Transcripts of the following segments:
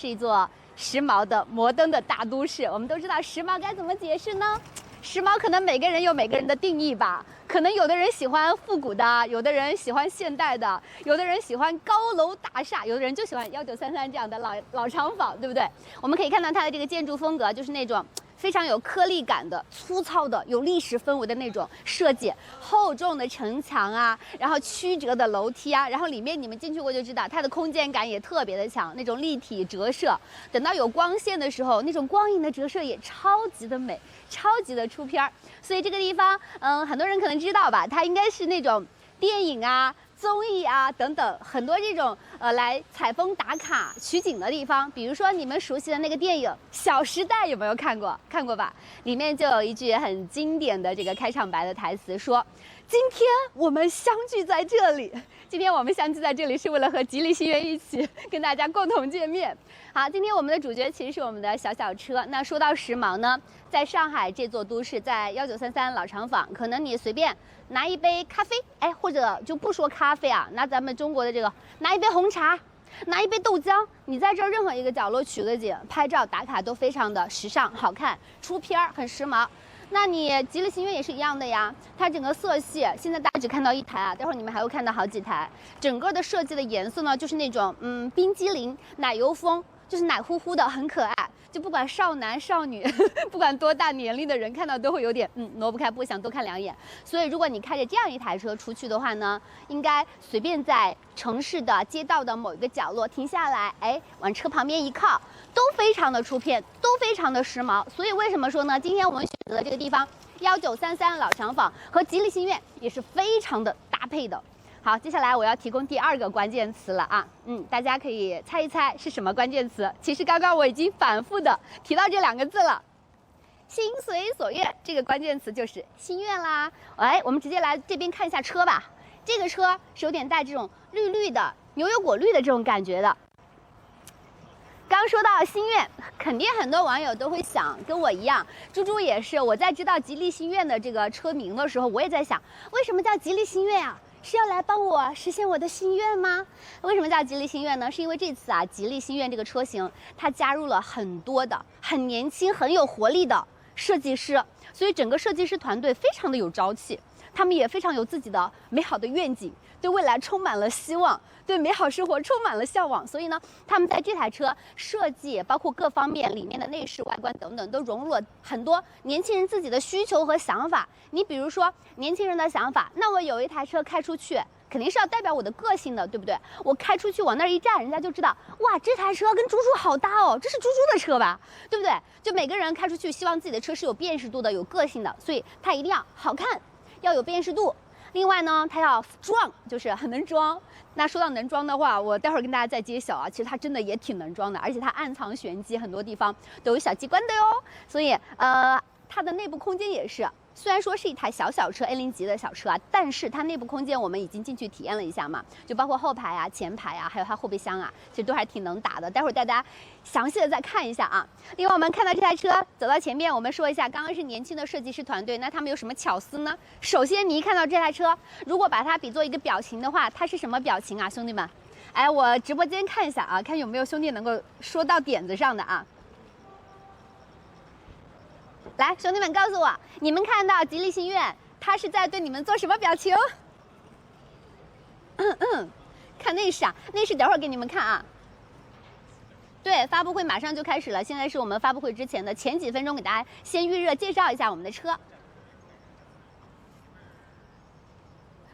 是一座时髦的摩登的大都市。我们都知道时髦该怎么解释呢？时髦可能每个人有每个人的定义吧，可能有的人喜欢复古的，有的人喜欢现代的，有的人喜欢高楼大厦，有的人就喜欢1933这样的老厂房，对不对？我们可以看到它的这个建筑风格就是那种非常有颗粒感的、粗糙的、有历史氛围的那种设计，厚重的城墙啊，然后曲折的楼梯啊，然后里面你们进去过就知道，它的空间感也特别的强，那种立体折射，等到有光线的时候，那种光影的折射也超级的美，超级的出片儿。所以这个地方，很多人可能知道吧，它应该是那种电影啊、综艺啊等等很多这种来采风打卡取景的地方，比如说你们熟悉的那个电影《小时代》，有没有看过？看过吧？里面就有一句很经典的这个开场白的台词，说：“今天我们相聚在这里，今天我们相聚在这里是为了和吉利星源一起跟大家共同见面。”好，今天我们的主角其实是我们的小小车。那说到时髦呢，在上海这座都市，在1933老厂坊，可能你随便拿一杯咖啡，哎，或者就不说咖啡啊，拿咱们中国的这个，拿一杯红茶，拿一杯豆浆，你在这儿任何一个角落取个景，拍照打卡都非常的时尚、好看，出片儿很时髦。那你吉利星源也是一样的呀，它整个色系现在大家只看到一台啊，待会儿你们还会看到好几台。整个的设计的颜色呢，就是那种冰激凌、奶油风，就是奶乎乎的，很可爱。就不管少男少女，不管多大年龄的人看到都会有点挪不开，不想多看两眼。所以如果你开着这样一台车出去的话呢，应该随便在城市的街道的某一个角落停下来，哎，往车旁边一靠，都非常的出片，都非常的时髦。所以为什么说呢？今天我们选择的这个地方1933老厂坊和吉利星源也是非常的搭配的。好，接下来我要提供第二个关键词了啊，大家可以猜一猜是什么关键词？其实刚刚我已经反复的提到这两个字了，心随所愿，这个关键词就是心愿啦。哎，我们直接来这边看一下车吧，这个车是有点带这种绿绿的牛油果绿的这种感觉的。刚说到星愿，肯定很多网友都会想，跟我一样，猪猪也是。我在知道吉利星愿的这个车名的时候，我也在想，为什么叫吉利星愿啊？是要来帮我实现我的心愿吗？为什么叫吉利星愿呢？是因为这次啊，吉利星愿这个车型，它加入了很多的很年轻、很有活力的设计师，所以整个设计师团队非常的有朝气，他们也非常有自己的美好的愿景，对未来充满了希望，对美好生活充满了向往。所以呢，他们在这台车设计，包括各方面里面的内饰、外观等等，都融入了很多年轻人自己的需求和想法。你比如说年轻人的想法，那我有一台车开出去，肯定是要代表我的个性的，对不对？我开出去往那儿一站，人家就知道，哇，这台车跟猪猪好搭哦，这是猪猪的车吧，对不对？就每个人开出去，希望自己的车是有辨识度的、有个性的，所以它一定要好看，要有辨识度。另外呢，它要装，就是很能装。那说到能装的话，我待会儿跟大家再揭晓啊。其实它真的也挺能装的，而且它暗藏玄机，很多地方都有小机关的哟。所以它的内部空间也是，虽然说是一台小车 A0级的小车啊，但是它内部空间我们已经进去体验了一下嘛，就包括后排啊、前排啊，还有它后备箱啊，其实都还挺能打的。待会儿带大家详细的再看一下啊。另外，我们看到这台车走到前面，我们说一下，刚刚是年轻的设计师团队，那他们有什么巧思呢？首先，你一看到这台车，如果把它比作一个表情的话，它是什么表情啊，兄弟们？哎，我直播间看一下啊，看有没有兄弟能够说到点子上的啊。来，兄弟们告诉我，你们看到吉利星愿，它是在对你们做什么表情？看内饰啊，内饰等会儿给你们看啊。对，发布会马上就开始了，现在是我们发布会之前的前几分钟，给大家先预热介绍一下我们的车。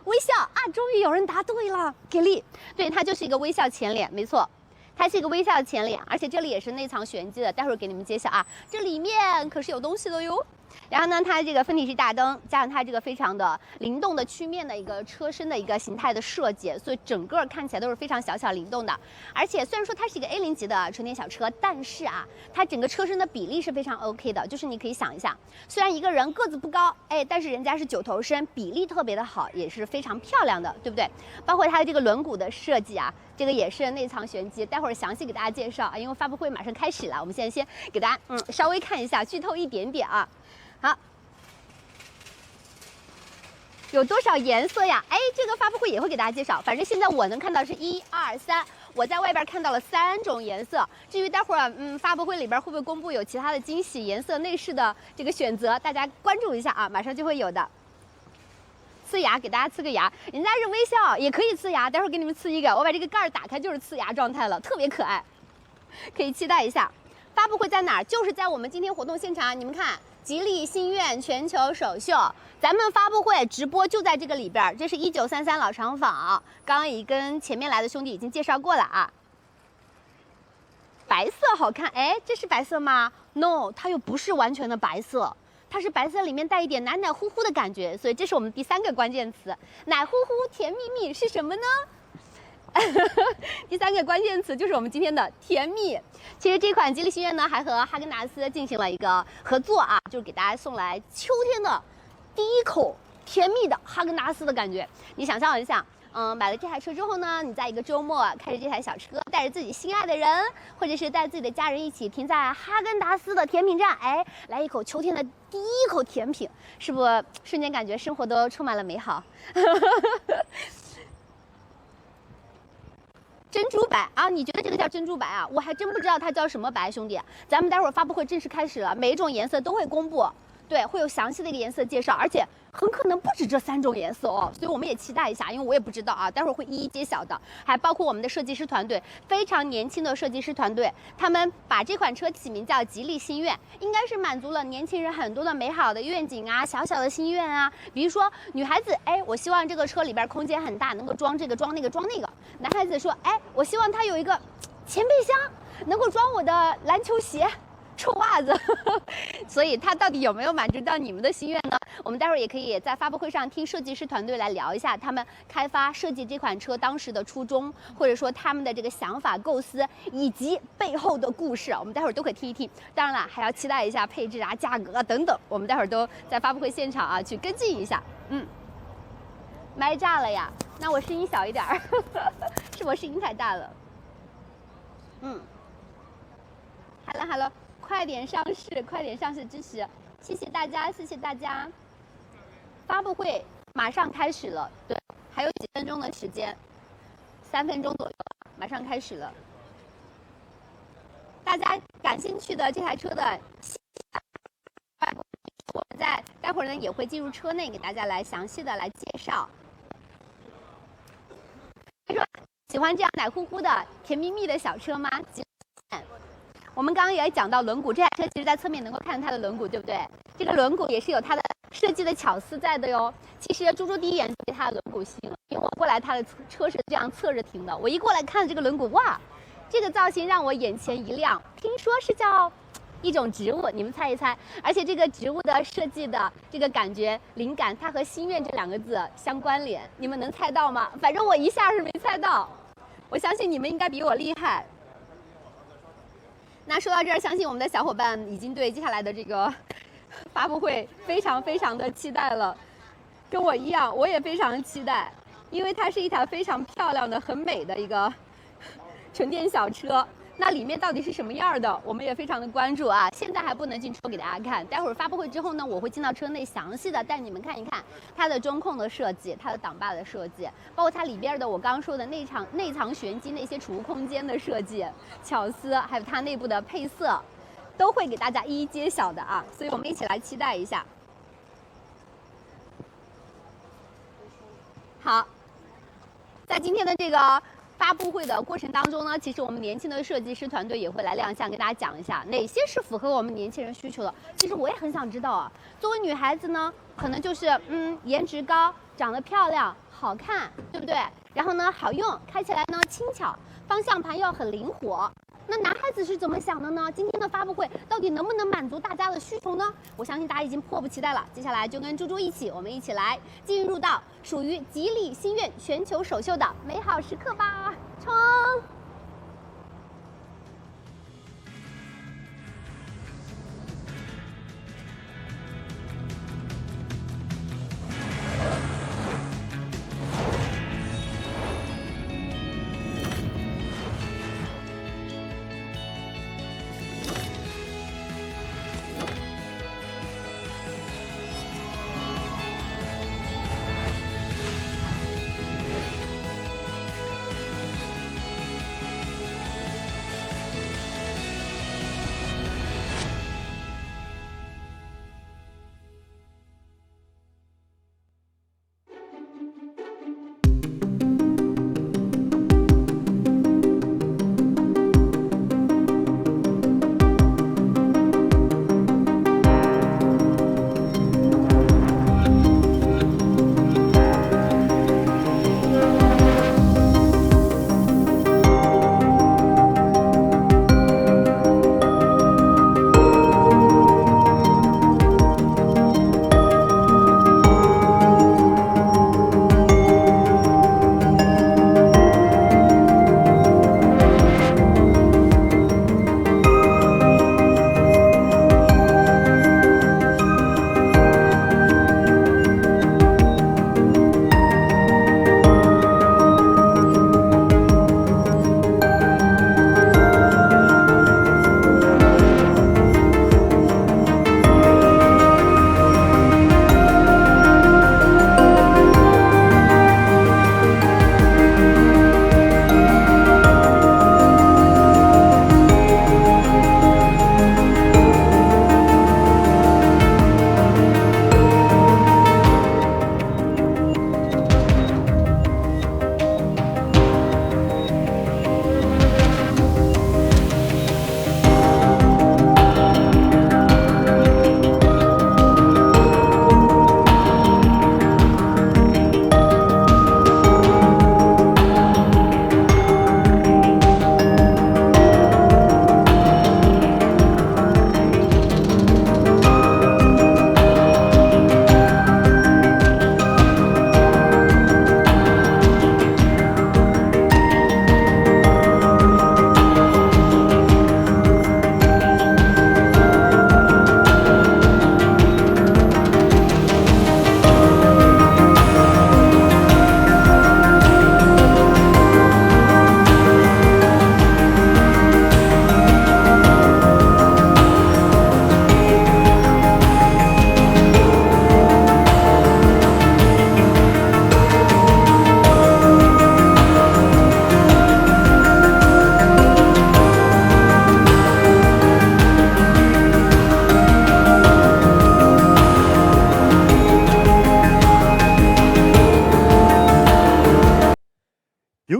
微笑啊，终于有人答对了，给力！对，它就是一个微笑前脸，没错。它是一个微笑的前脸，而且这里也是内藏玄机的，待会儿给你们揭晓啊。这里面可是有东西的哟。然后呢，它这个分体式大灯加上它这个非常的灵动的曲面的一个车身的一个形态的设计，所以整个看起来都是非常小灵动的。而且虽然说它是一个 A0级的纯电小车，但是啊，它整个车身的比例是非常 OK 的。就是你可以想一下，虽然一个人个子不高，哎，但是人家是9头身，比例特别的好，也是非常漂亮的，对不对？包括它的这个轮毂的设计啊，这个也是内藏玄机，待会儿详细给大家介绍啊，因为发布会马上开始了，我们现在先给大家稍微看一下，剧透一点点啊。好，有多少颜色呀？哎，这个发布会也会给大家介绍。反正现在我能看到是1、2、3、我在外边看到了3种颜色。至于待会儿发布会里边会不会公布有其他的惊喜颜色内饰的这个选择，大家关注一下啊，马上就会有的。呲牙，给大家呲个牙，人家是微笑，也可以呲牙。待会儿给你们呲一个，我把这个盖儿打开就是呲牙状态了，特别可爱，可以期待一下。发布会在哪儿？就是在我们今天活动现场，你们看，吉利星愿全球首秀，咱们发布会直播就在这个里边。这是1933老厂坊，刚刚也跟前面来的兄弟已经介绍过了啊。白色好看，哎，这是白色吗 ？No， 它又不是完全的白色。它是白色里面带一点奶奶乎乎的感觉，所以这是我们第3个关键词，奶乎乎甜蜜蜜是什么呢？第3个关键词就是我们今天的甜蜜。其实这款吉利星愿呢，还和哈根达斯进行了一个合作啊，就是给大家送来秋天的第一口甜蜜的哈根达斯的感觉。你想象一下。买了这台车之后呢，你在一个周末开着这台小车，带着自己心爱的人，或者是带自己的家人一起停在哈根达斯的甜品站，哎，来一口秋天的第一口甜品，是不是瞬间感觉生活都充满了美好？珍珠白啊，你觉得这个叫珍珠白啊？我还真不知道它叫什么白，兄弟。咱们待会儿发布会正式开始了，每一种颜色都会公布。对，会有详细的一个颜色介绍，而且很可能不止这3种颜色哦，所以我们也期待一下，因为我也不知道啊，待会儿会一一揭晓的。还包括我们的设计师团队，非常年轻的设计师团队，他们把这款车起名叫吉利星愿，应该是满足了年轻人很多的美好的愿景啊，小小的心愿啊。比如说女孩子，哎，我希望这个车里边空间很大，能够装这个装那个装那个。男孩子说，哎，我希望它有一个前备箱，能够装我的篮球鞋。臭袜子，所以它到底有没有满足到你们的心愿呢？我们待会儿也可以在发布会上听设计师团队来聊一下他们开发设计这款车当时的初衷，或者说他们的这个想法构思以及背后的故事，我们待会儿都可以听一听。当然了，还要期待一下配置啊、价格啊等等，我们待会儿都在发布会现场啊去跟进一下。麦炸了呀？那我声音小一点儿，是我声音太大了。Hello。快点上市，快点上市支持，谢谢大家，谢谢大家。发布会马上开始了，对，还有几分钟的时间，3分钟左右，马上开始了。大家感兴趣的这台车的，我们在待会儿呢也会进入车内给大家来详细的来介绍。喜欢这样奶乎乎的、甜蜜蜜的小车吗？我们刚刚也讲到轮毂，这台车其实在侧面能够看到它的轮毂，对不对？这个轮毂也是有它的设计的巧思在的哟。其实猪猪第一眼就对它的轮毂吸引了，因为我过来它的车是这样侧着停的，我一过来看这个轮毂，哇，这个造型让我眼前一亮。听说是叫一种植物，你们猜一猜？而且这个植物的设计的这个感觉灵感，它和心愿这2个字相关联，你们能猜到吗？反正我一下是没猜到，我相信你们应该比我厉害。那说到这儿，相信我们的小伙伴已经对接下来的这个发布会非常的期待了，跟我一样，我也非常期待，因为它是一台非常漂亮的、很美的一个纯电小车。那里面到底是什么样的，我们也非常的关注啊。现在还不能进车给大家看，待会儿发布会之后呢，我会进到车内详细的带你们看一看它的中控的设计，它的挡把的设计，包括它里边的我刚刚说的内藏玄机的一些储物空间的设计巧思，还有它内部的配色，都会给大家一一揭晓的啊。所以我们一起来期待一下。好，在今天的这个发布会的过程当中呢，其实我们年轻的设计师团队也会来亮相，跟大家讲一下哪些是符合我们年轻人需求的。其实我也很想知道啊，作为女孩子呢，可能就是颜值高，长得漂亮，好看，对不对？然后呢好用，开起来呢轻巧，方向盘要很灵活。那男孩子是怎么想的呢？今天的发布会到底能不能满足大家的需求呢？我相信大家已经迫不及待了。接下来就跟猪猪一起，我们一起来进入到属于吉利星愿全球首秀的美好时刻吧！冲！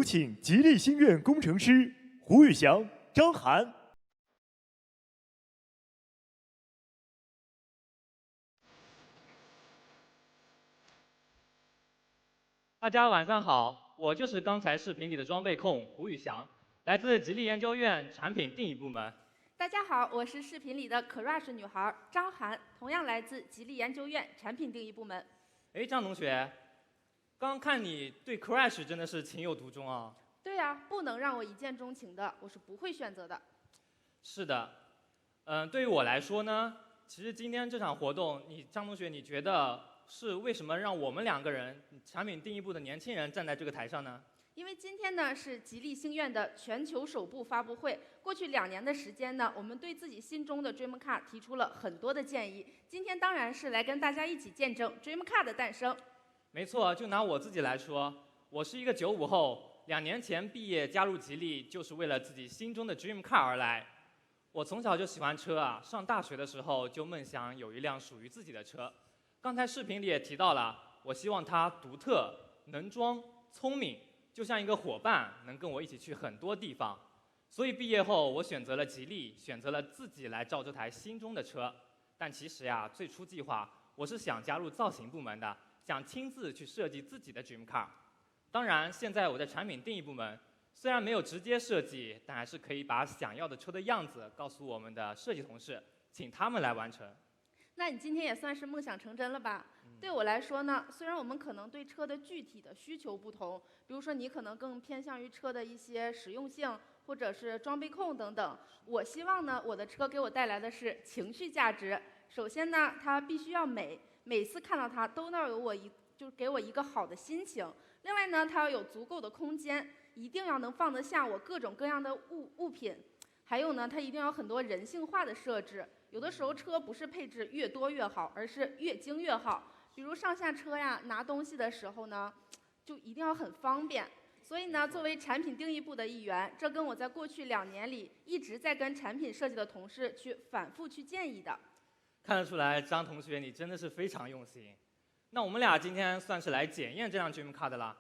请吉利星苑工程师胡宇翔、张涵。大家晚上好，我就是刚才视频里的装备控胡宇翔，来自吉利研究院产品定义部门。大家好，我是视频里的 Crush 女孩张涵，同样来自吉利研究院产品定义部门。哎，张同学，刚看你对 Crush 真的是情有独钟啊。对呀，不能让我一见钟情的，我是不会选择的。是的，对于我来说呢，其实今天这场活动，张同学，你觉得是为什么让我们2个人产品定义部的年轻人站在这个台上呢？因为今天呢是吉利星苑的全球首部发布会，过去2年的时间呢，我们对自己心中的 Dream Car 提出了很多的建议。今天当然是来跟大家一起见证 Dream Car 的诞生。没错，就拿我自己来说，我是一个95后，2年前毕业加入吉利，就是为了自己心中的 Dream Car 而来。我从小就喜欢车啊，上大学的时候就梦想有一辆属于自己的车。刚才视频里也提到了，我希望它独特、能装、聪明。就像一个伙伴，能跟我一起去很多地方，所以毕业后我选择了吉利，选择了自己来造这台心中的车。但其实呀，最初计划我是想加入造型部门的，想亲自去设计自己的 Dream Car。当然，现在我在产品定义部门，虽然没有直接设计，但还是可以把想要的车的样子告诉我们的设计同事，请他们来完成。那你今天也算是梦想成真了吧？对我来说呢，虽然我们可能对车的具体的需求不同，比如说你可能更偏向于车的一些实用性，或者是装备控等等。我希望呢，我的车给我带来的是情绪价值。首先呢，它必须要美，每次看到它都要就是给我一个好的心情。另外呢，它要有足够的空间，一定要能放得下我各种各样的物品。还有呢，它一定要有很多人性化的设置。有的时候车不是配置越多越好，而是越精越好。比如上下车呀，拿东西的时候呢，就一定要很方便。所以呢，作为产品定义部的一员，这跟我在过去2年里一直在跟产品设计的同事去反复去建议的。看得出来，张同学你真的是非常用心。那我们俩今天算是来检验这辆 Dream Car 的了，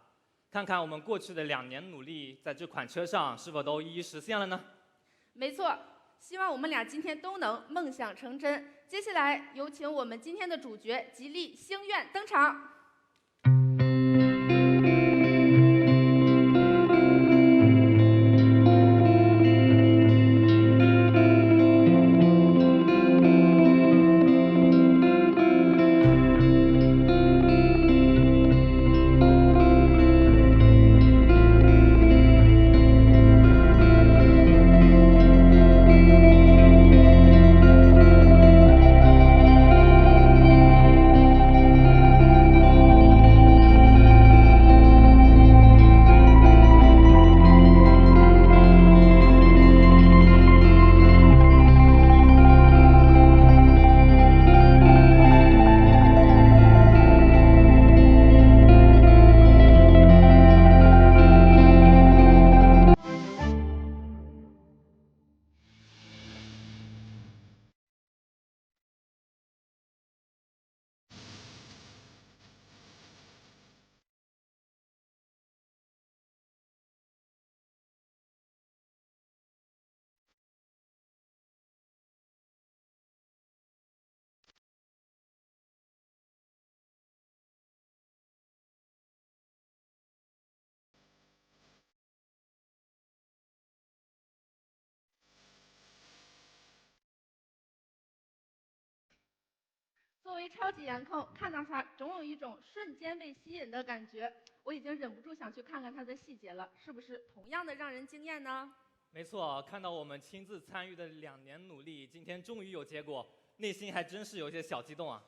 看看我们过去的2年努力，在这款车上是否都一一实现了呢？没错，希望我们俩今天都能梦想成真。接下来有请我们今天的主角吉利星苑登场。作为超级颜控，看到它总有一种瞬间被吸引的感觉。我已经忍不住想去看看它的细节了，是不是同样的让人惊艳呢？没错，看到我们亲自参与的2年努力，今天终于有结果，内心还真是有些小激动啊！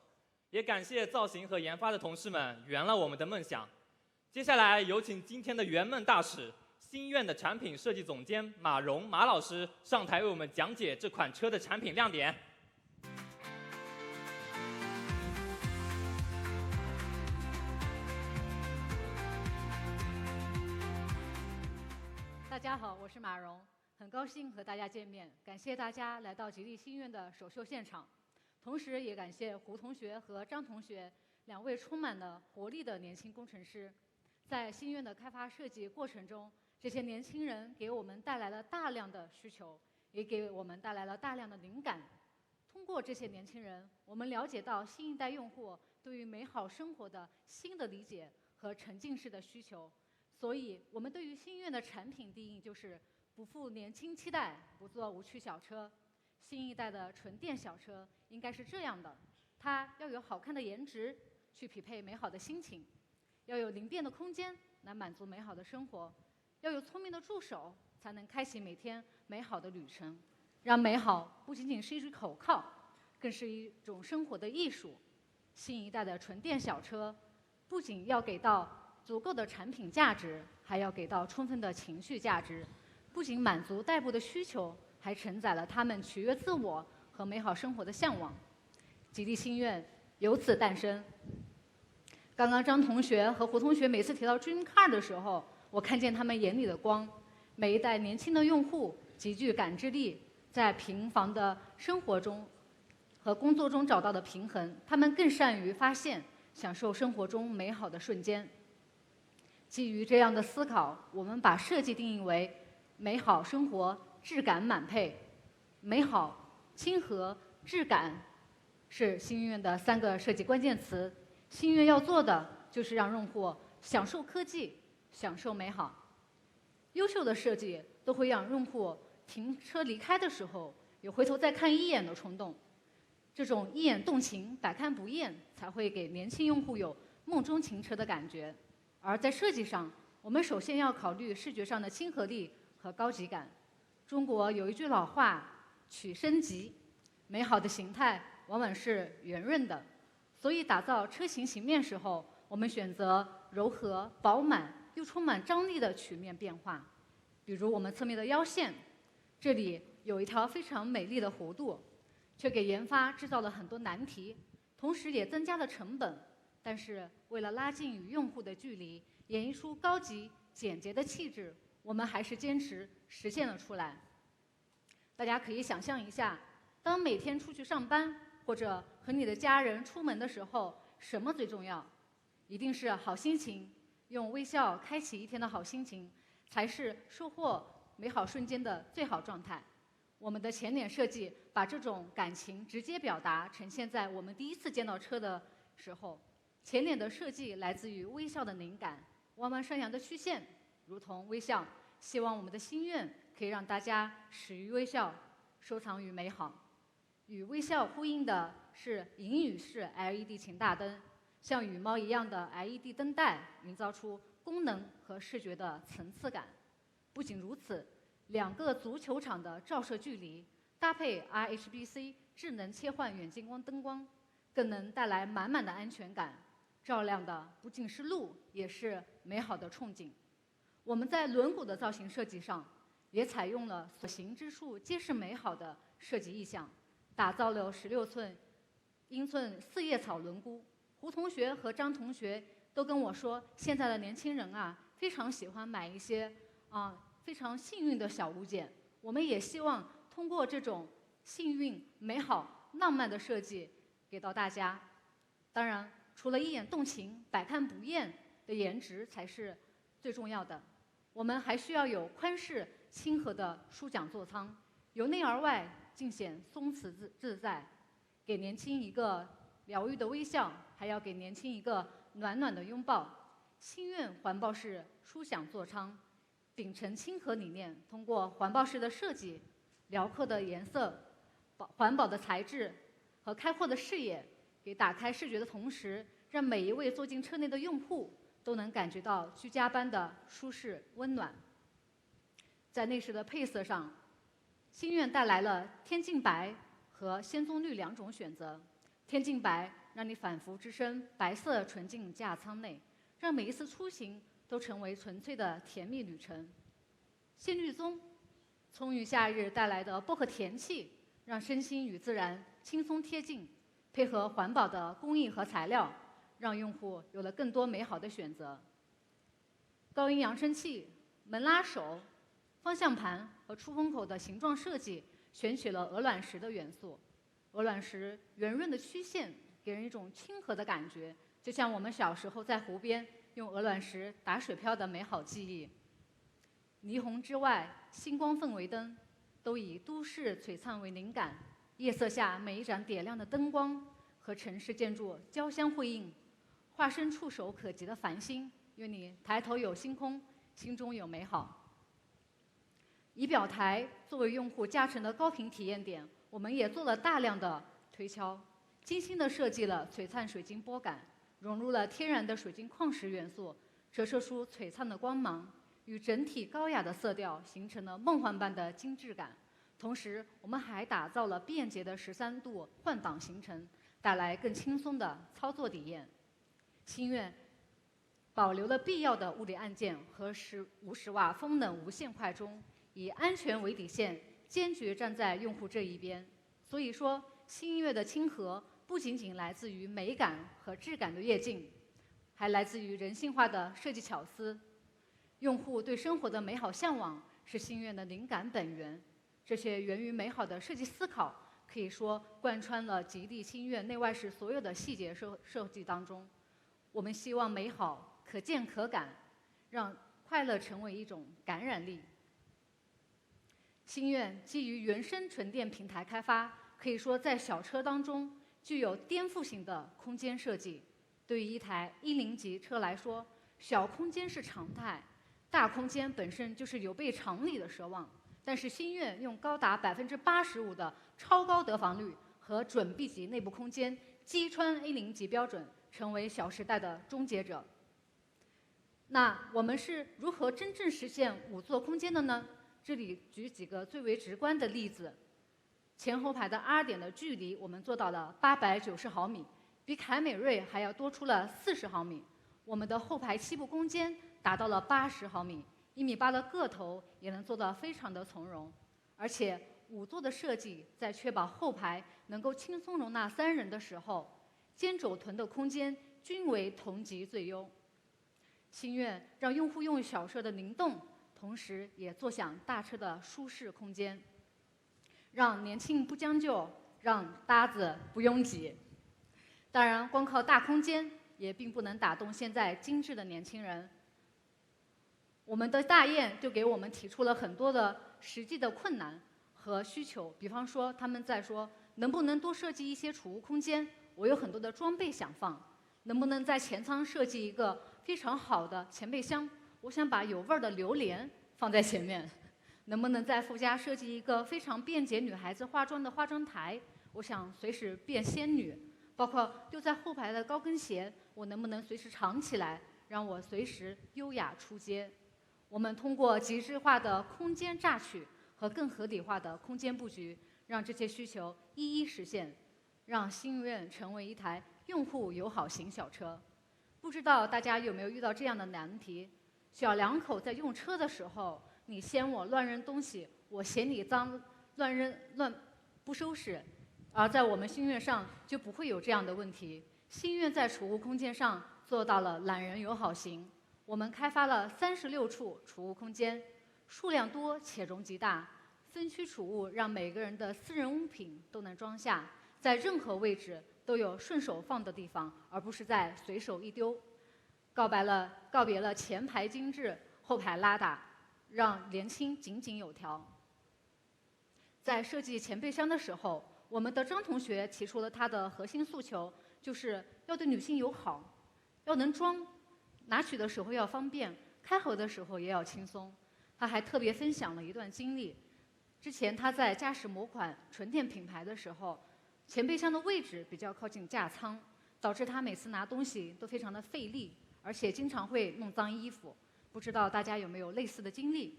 也感谢造型和研发的同事们圆了我们的梦想。接下来有请今天的圆梦大使，星苑的产品设计总监马蓉马老师上台为我们讲解这款车的产品亮点。大家好，我是马蓉，很高兴和大家见面，感谢大家来到吉利星苑的首秀现场，同时也感谢胡同学和张同学2位充满了活力的年轻工程师，在星苑的开发设计过程中这些年轻人给我们带来了大量的需求，也给我们带来了大量的灵感。通过这些年轻人，我们了解到新一代用户对于美好生活的新的理解和沉浸式的需求。所以，我们对于心愿的产品定义就是不负年轻期待，不做无趣小车。新一代的纯电小车应该是这样的：它要有好看的颜值，去匹配美好的心情；要有灵便的空间，来满足美好的生活；要有聪明的助手，才能开启每天美好的旅程。让美好不仅仅是一句口号，更是一种生活的艺术。新一代的纯电小车，不仅要给到足够的产品价值，还要给到充分的情绪价值，不仅满足代步的需求，还承载了他们取悦自我和美好生活的向往。吉利心愿由此诞生。刚刚张同学和胡同学每次提到 Dream Car 的时候，我看见他们眼里的光。每一代年轻的用户极具感知力，在平凡的生活中和工作中找到的平衡，他们更善于发现、享受生活中美好的瞬间。基于这样的思考，我们把设计定义为美好生活质感满配。美好、亲和、质感是心愿的3个设计关键词。心愿要做的就是让用户享受科技，享受美好。优秀的设计都会让用户停车离开的时候有回头再看一眼的冲动。这种一眼动情、百看不厌，才会给年轻用户有梦中情车的感觉。而在设计上，我们首先要考虑视觉上的亲和力和高级感。中国有一句老话：“取升级”，美好的形态往往是圆润的，所以打造车型形面时候，我们选择柔和、饱满又充满张力的曲面变化。比如我们侧面的腰线，这里有一条非常美丽的弧度，却给研发制造了很多难题，同时也增加了成本。但是为了拉近与用户的距离，演绎出高级简洁的气质，我们还是坚持实现了出来。大家可以想象一下，当每天出去上班或者和你的家人出门的时候，什么最重要？一定是好心情。用微笑开启一天的好心情，才是收获美好瞬间的最好状态。我们的前脸设计把这种感情直接表达呈现在我们第一次见到车的时候。前脸的设计来自于微笑的灵感，弯弯上扬的曲线如同微笑。希望我们的心愿可以让大家始于微笑，收藏于美好。与微笑呼应的是银羽式 LED 前大灯，像羽毛一样的 LED 灯带，营造出功能和视觉的层次感。不仅如此，2个足球场的照射距离，搭配 RHBC 智能切换远近光灯光，更能带来满满的安全感。照亮的不仅是路，也是美好的憧憬。我们在轮毂的造型设计上，也采用了所行之处皆是美好的设计意象，打造了16英寸4叶草轮毂。胡同学和张同学都跟我说，现在的年轻人啊，非常喜欢买一些非常幸运的小物件。我们也希望通过这种幸运、美好、浪漫的设计给到大家。当然，除了一眼动情、百看不厌的颜值才是最重要的，我们还需要有宽适、亲和的舒讲座舱，由内而外尽显松弛自在，给年轻一个疗愈的微笑，还要给年轻一个暖暖的拥抱。心愿环抱式舒享座舱，秉承亲和理念，通过环抱式的设计、辽阔的颜色、环保的材质和开阔的视野，给打开视觉的同时，让每一位坐进车内的用户都能感觉到居家般的舒适温暖。在内饰的配色上，心愿带来了天境白和仙踪绿2种选择。天境白让你反复置身白色纯净驾舱内，让每一次出行都成为纯粹的甜蜜旅程。鲜绿棕，葱郁夏日带来的薄荷甜气，让身心与自然轻松贴近，配合环保的工艺和材料，让用户有了更多美好的选择。高音扬声器、门拉手、方向盘和出风口的形状设计选取了鹅卵石的元素。鹅卵石圆润的曲线给人一种亲和的感觉，就像我们小时候在湖边用鹅卵石打水漂的美好记忆。霓虹之外，星光氛围灯都以都市璀璨为灵感，夜色下每一盏点亮的灯光和城市建筑交相辉映，化身触手可及的繁星，愿你抬头有星空，心中有美好。仪表台作为用户驾乘的高频体验点，我们也做了大量的推敲，精心地设计了璀璨水晶波杆，融入了天然的水晶矿石元素，折射出璀璨的光芒，与整体高雅的色调形成了梦幻般的精致感。同时，我们还打造了便捷的13度换挡行程，带来更轻松的操作体验。心愿保留了必要的物理按键和50瓦风冷无线快充，以安全为底线，坚决站在用户这一边。所以说，新音乐的亲和不仅仅来自于美感和质感的跃进，还来自于人性化的设计巧思。用户对生活的美好向往是心愿的灵感本源，这些源于美好的设计思考，可以说贯穿了极地心愿内外饰所有的细节设计当中。我们希望美好可见可感，让快乐成为一种感染力。心愿基于原生纯电平台开发，可以说在小车当中具有颠覆性的空间设计。对于一台10级车来说，小空间是常态，大空间本身就是有悖常理的奢望。但是心愿用高达85%的超高得房率和准 B 级内部空间击穿 A0 级标准，成为小时代的终结者。那我们是如何真正实现5座空间的呢？这里举几个最为直观的例子。前后排的 R 点的距离我们做到了890毫米，比凯美瑞还要多出了40毫米。我们的后排膝部空间达到了80毫米，1.8米的个头也能做到非常的从容。而且5座的设计在确保后排能够轻松容纳3人的时候，肩肘臀的空间均为同级最优。心愿让用户拥有小车的灵动，同时也坐享大车的舒适空间，让年轻不将就，让搭子不拥挤。当然，光靠大空间也并不能打动现在精致的年轻人。我们的大雁就给我们提出了很多的实际的困难和需求，比方说他们在说能不能多设计一些储物空间，我有很多的装备想放，能不能在前舱设计一个非常好的前备箱，我想把有味儿的榴莲放在前面，能不能在副驾设计一个非常便捷女孩子化妆的化妆台，我想随时变仙女，包括丢在后排的高跟鞋，我能不能随时藏起来，让我随时优雅出街。我们通过极致化的空间榨取和更合理化的空间布局，让这些需求一一实现，让心愿成为一台用户友好型小车。不知道大家有没有遇到这样的难题？小两口在用车的时候，你嫌我乱扔东西，我嫌你脏乱不收拾，而在我们心愿上就不会有这样的问题。心愿在储物空间上做到了懒人友好型。我们开发了36处储物空间，数量多且容极大，分区储物让每个人的私人物品都能装下，在任何位置都有顺手放的地方，而不是在随手一丢。告别了前排精致，后排拉大，让年轻井井有条。在设计前备箱的时候，我们的张同学提出了他的核心诉求，就是要对女性友好，要能装。拿取的时候要方便，开合的时候也要轻松。他还特别分享了一段经历，之前他在驾驶某款纯电品牌的时候，前备箱的位置比较靠近驾舱，导致他每次拿东西都非常的费力，而且经常会弄脏衣服。不知道大家有没有类似的经历？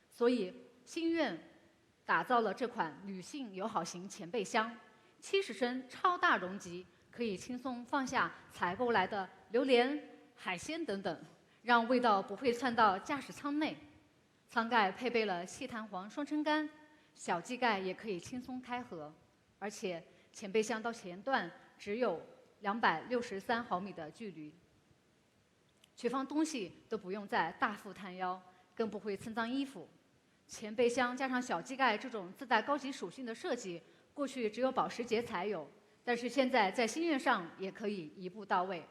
所以心愿打造了这款女性友好型前备箱，70升超大容积，可以轻松放下采购来的榴莲、海鲜等等，让味道不会窜到驾驶舱内。舱盖配备了细弹簧双撑杆，小机盖也可以轻松开合，而且前备箱到前段只有263毫米的距离，取放东西都不用再大幅探腰，更不会蹭脏衣服。前备箱加上小机盖这种自带高级属性的设计，过去只有保时捷才有，但是现在在心愿上也可以一步到位。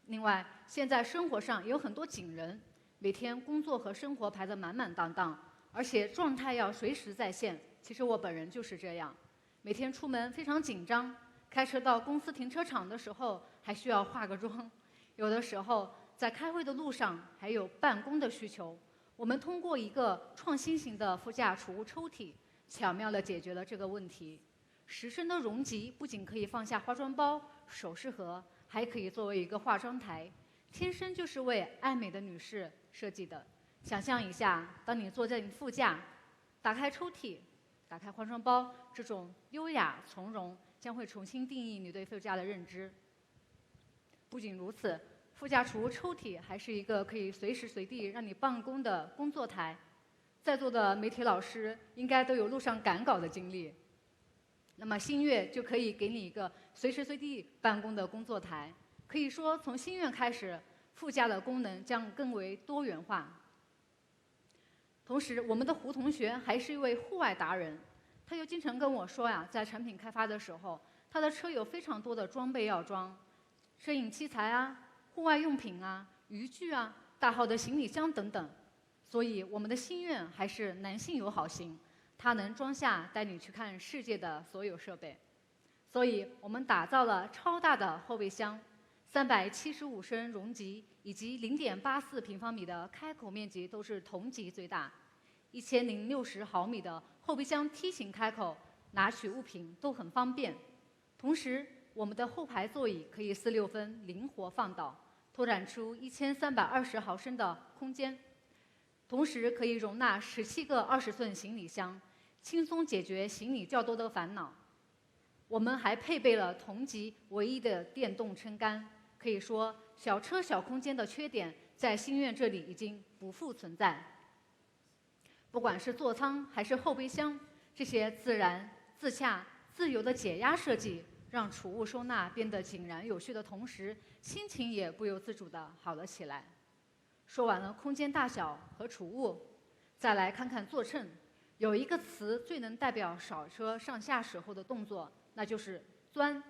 另外，现在生活上有很多景人，每天工作和生活排得满满当当，而且状态要随时在线。其实我本人就是这样，每天出门非常紧张，开车到公司停车场的时候还需要化个妆，有的时候在开会的路上还有办公的需求。我们通过一个创新型的副驾储物抽屉，巧妙地解决了这个问题。10升的容积不仅可以放下化妆包、首饰盒，还可以作为一个化妆台，天生就是为爱美的女士设计的。想象一下，当你坐在副驾，打开抽屉，打开化妆包，这种优雅从容将会重新定义你对副驾的认知。不仅如此，副驾储物抽屉还是一个可以随时随地让你办公的工作台。在座的媒体老师应该都有路上赶稿的经历，那么星越就可以给你一个随时随地办公的工作台。可以说，从星越开始，副驾的功能将更为多元化。同时，我们的胡同学还是一位户外达人，他就经常跟我说呀，在产品开发的时候，他的车有非常多的装备要装，摄影器材啊、户外用品啊、渔具啊、大号的行李箱等等。所以，我们的星越还是男性友好型，它能装下带你去看世界的所有设备。所以我们打造了超大的后备箱，375升容积以及0.84平方米的开口面积都是同级最大，1060毫米的后备箱梯形开口，拿取物品都很方便。同时，我们的后排座椅可以4/6分灵活放倒，拓展出1320毫升的空间，同时可以容纳17个20寸行李箱，轻松解决行李较多的烦恼。我们还配备了同级唯一的电动撑杆，可以说小车小空间的缺点在星越这里已经不复存在。不管是座舱还是后备箱，这些自然、自洽、自由的解压设计，让储物收纳变得井然有序的同时，心情也不由自主地好了起来。说完了空间大小和储物，再来看看座乘。有一个词最能代表小车上下时候的动作，那就是钻。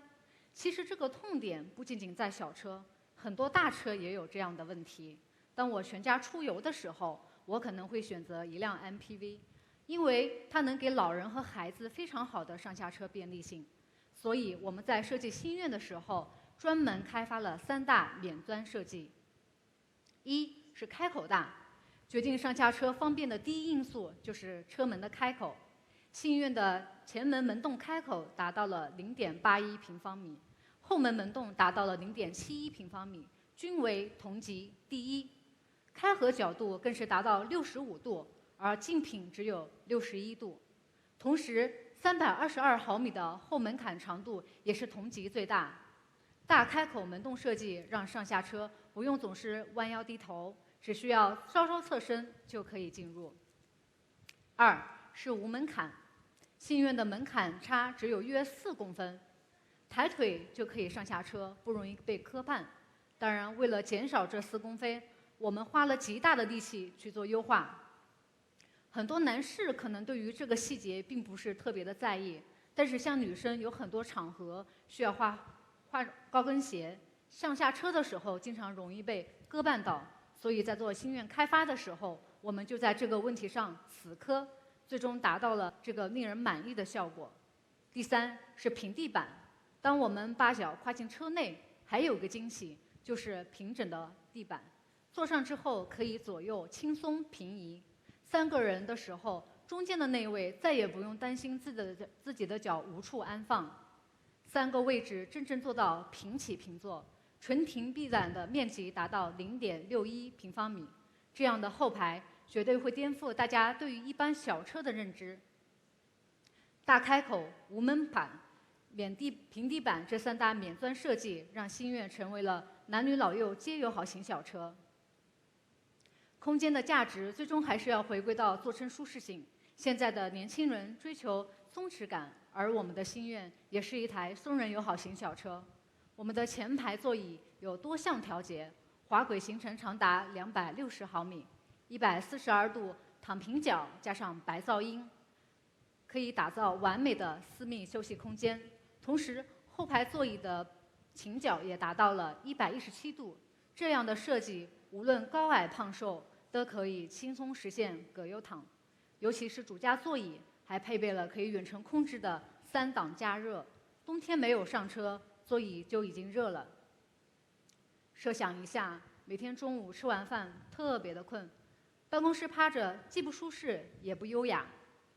其实这个痛点不仅仅在小车，很多大车也有这样的问题。当我全家出游的时候，我可能会选择一辆 MPV， 因为它能给老人和孩子非常好的上下车便利性。所以我们在设计星越的时候，专门开发了3大免钻设计。一是开口大，决定上下车方便的第一因素就是车门的开口。星越的前门门洞开口达到了0.81平方米，后门门洞达到了0.71平方米，均为同级第一。开合角度更是达到65度，而竞品只有61度。同时，322毫米的后门槛长度也是同级最大。大开口门洞设计让上下车不用总是弯腰低头，只需要稍稍侧身就可以进入。2是无门槛，星越的门槛差只有约4公分，抬腿就可以上下车，不容易被磕绊。当然，为了减少这4公分，我们花了极大的力气去做优化。很多男士可能对于这个细节并不是特别的在意，但是像女生有很多场合需要换高跟鞋，上下车的时候经常容易被磕绊到，所以在做星越开发的时候，我们就在这个问题上死磕，最终达到了这个令人满意的效果。第3是平地板，当我们把脚跨进车内，还有个惊喜，就是平整的地板，坐上之后可以左右轻松平移。3个人的时候，中间的那位再也不用担心自己的脚无处安放。3个位置真正做到平起平坐，纯平地板的面积达到0.61平方米，这样的后排绝对会颠覆大家对于一般小车的认知。大开口、无门槛、平地板这3大免钻设计，让星越成为了男女老幼皆友好型小车。空间的价值最终还是要回归到坐乘舒适性。现在的年轻人追求松弛感，而我们的星越也是一台松人友好型小车。我们的前排座椅有多项调节，滑轨行程长达260毫米，142度躺平角加上白噪音，可以打造完美的私密休息空间。同时，后排座椅的倾角也达到了117度，这样的设计无论高矮胖瘦都可以轻松实现葛优躺。尤其是主驾座椅还配备了可以远程控制的3档加热，冬天没有上车，座椅就已经热了。设想一下，每天中午吃完饭特别的困，办公室趴着既不舒适也不优雅，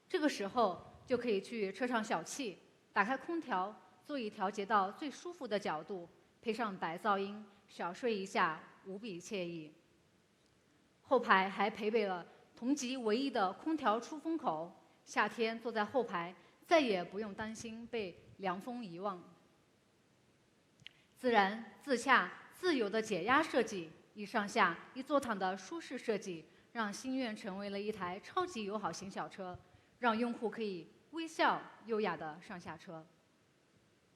这个时候就可以去车上小憩，打开空调，座椅调节到最舒服的角度，配上白噪音，小睡一下，无比惬意。后排还配备了同级唯一的空调出风口，夏天坐在后排再也不用担心被凉风遗忘。自然、自洽、自由的解压设计，一上下、一坐躺的舒适设计，让星愿成为了一台超级友好型小车，让用户可以微笑、优雅地上下车。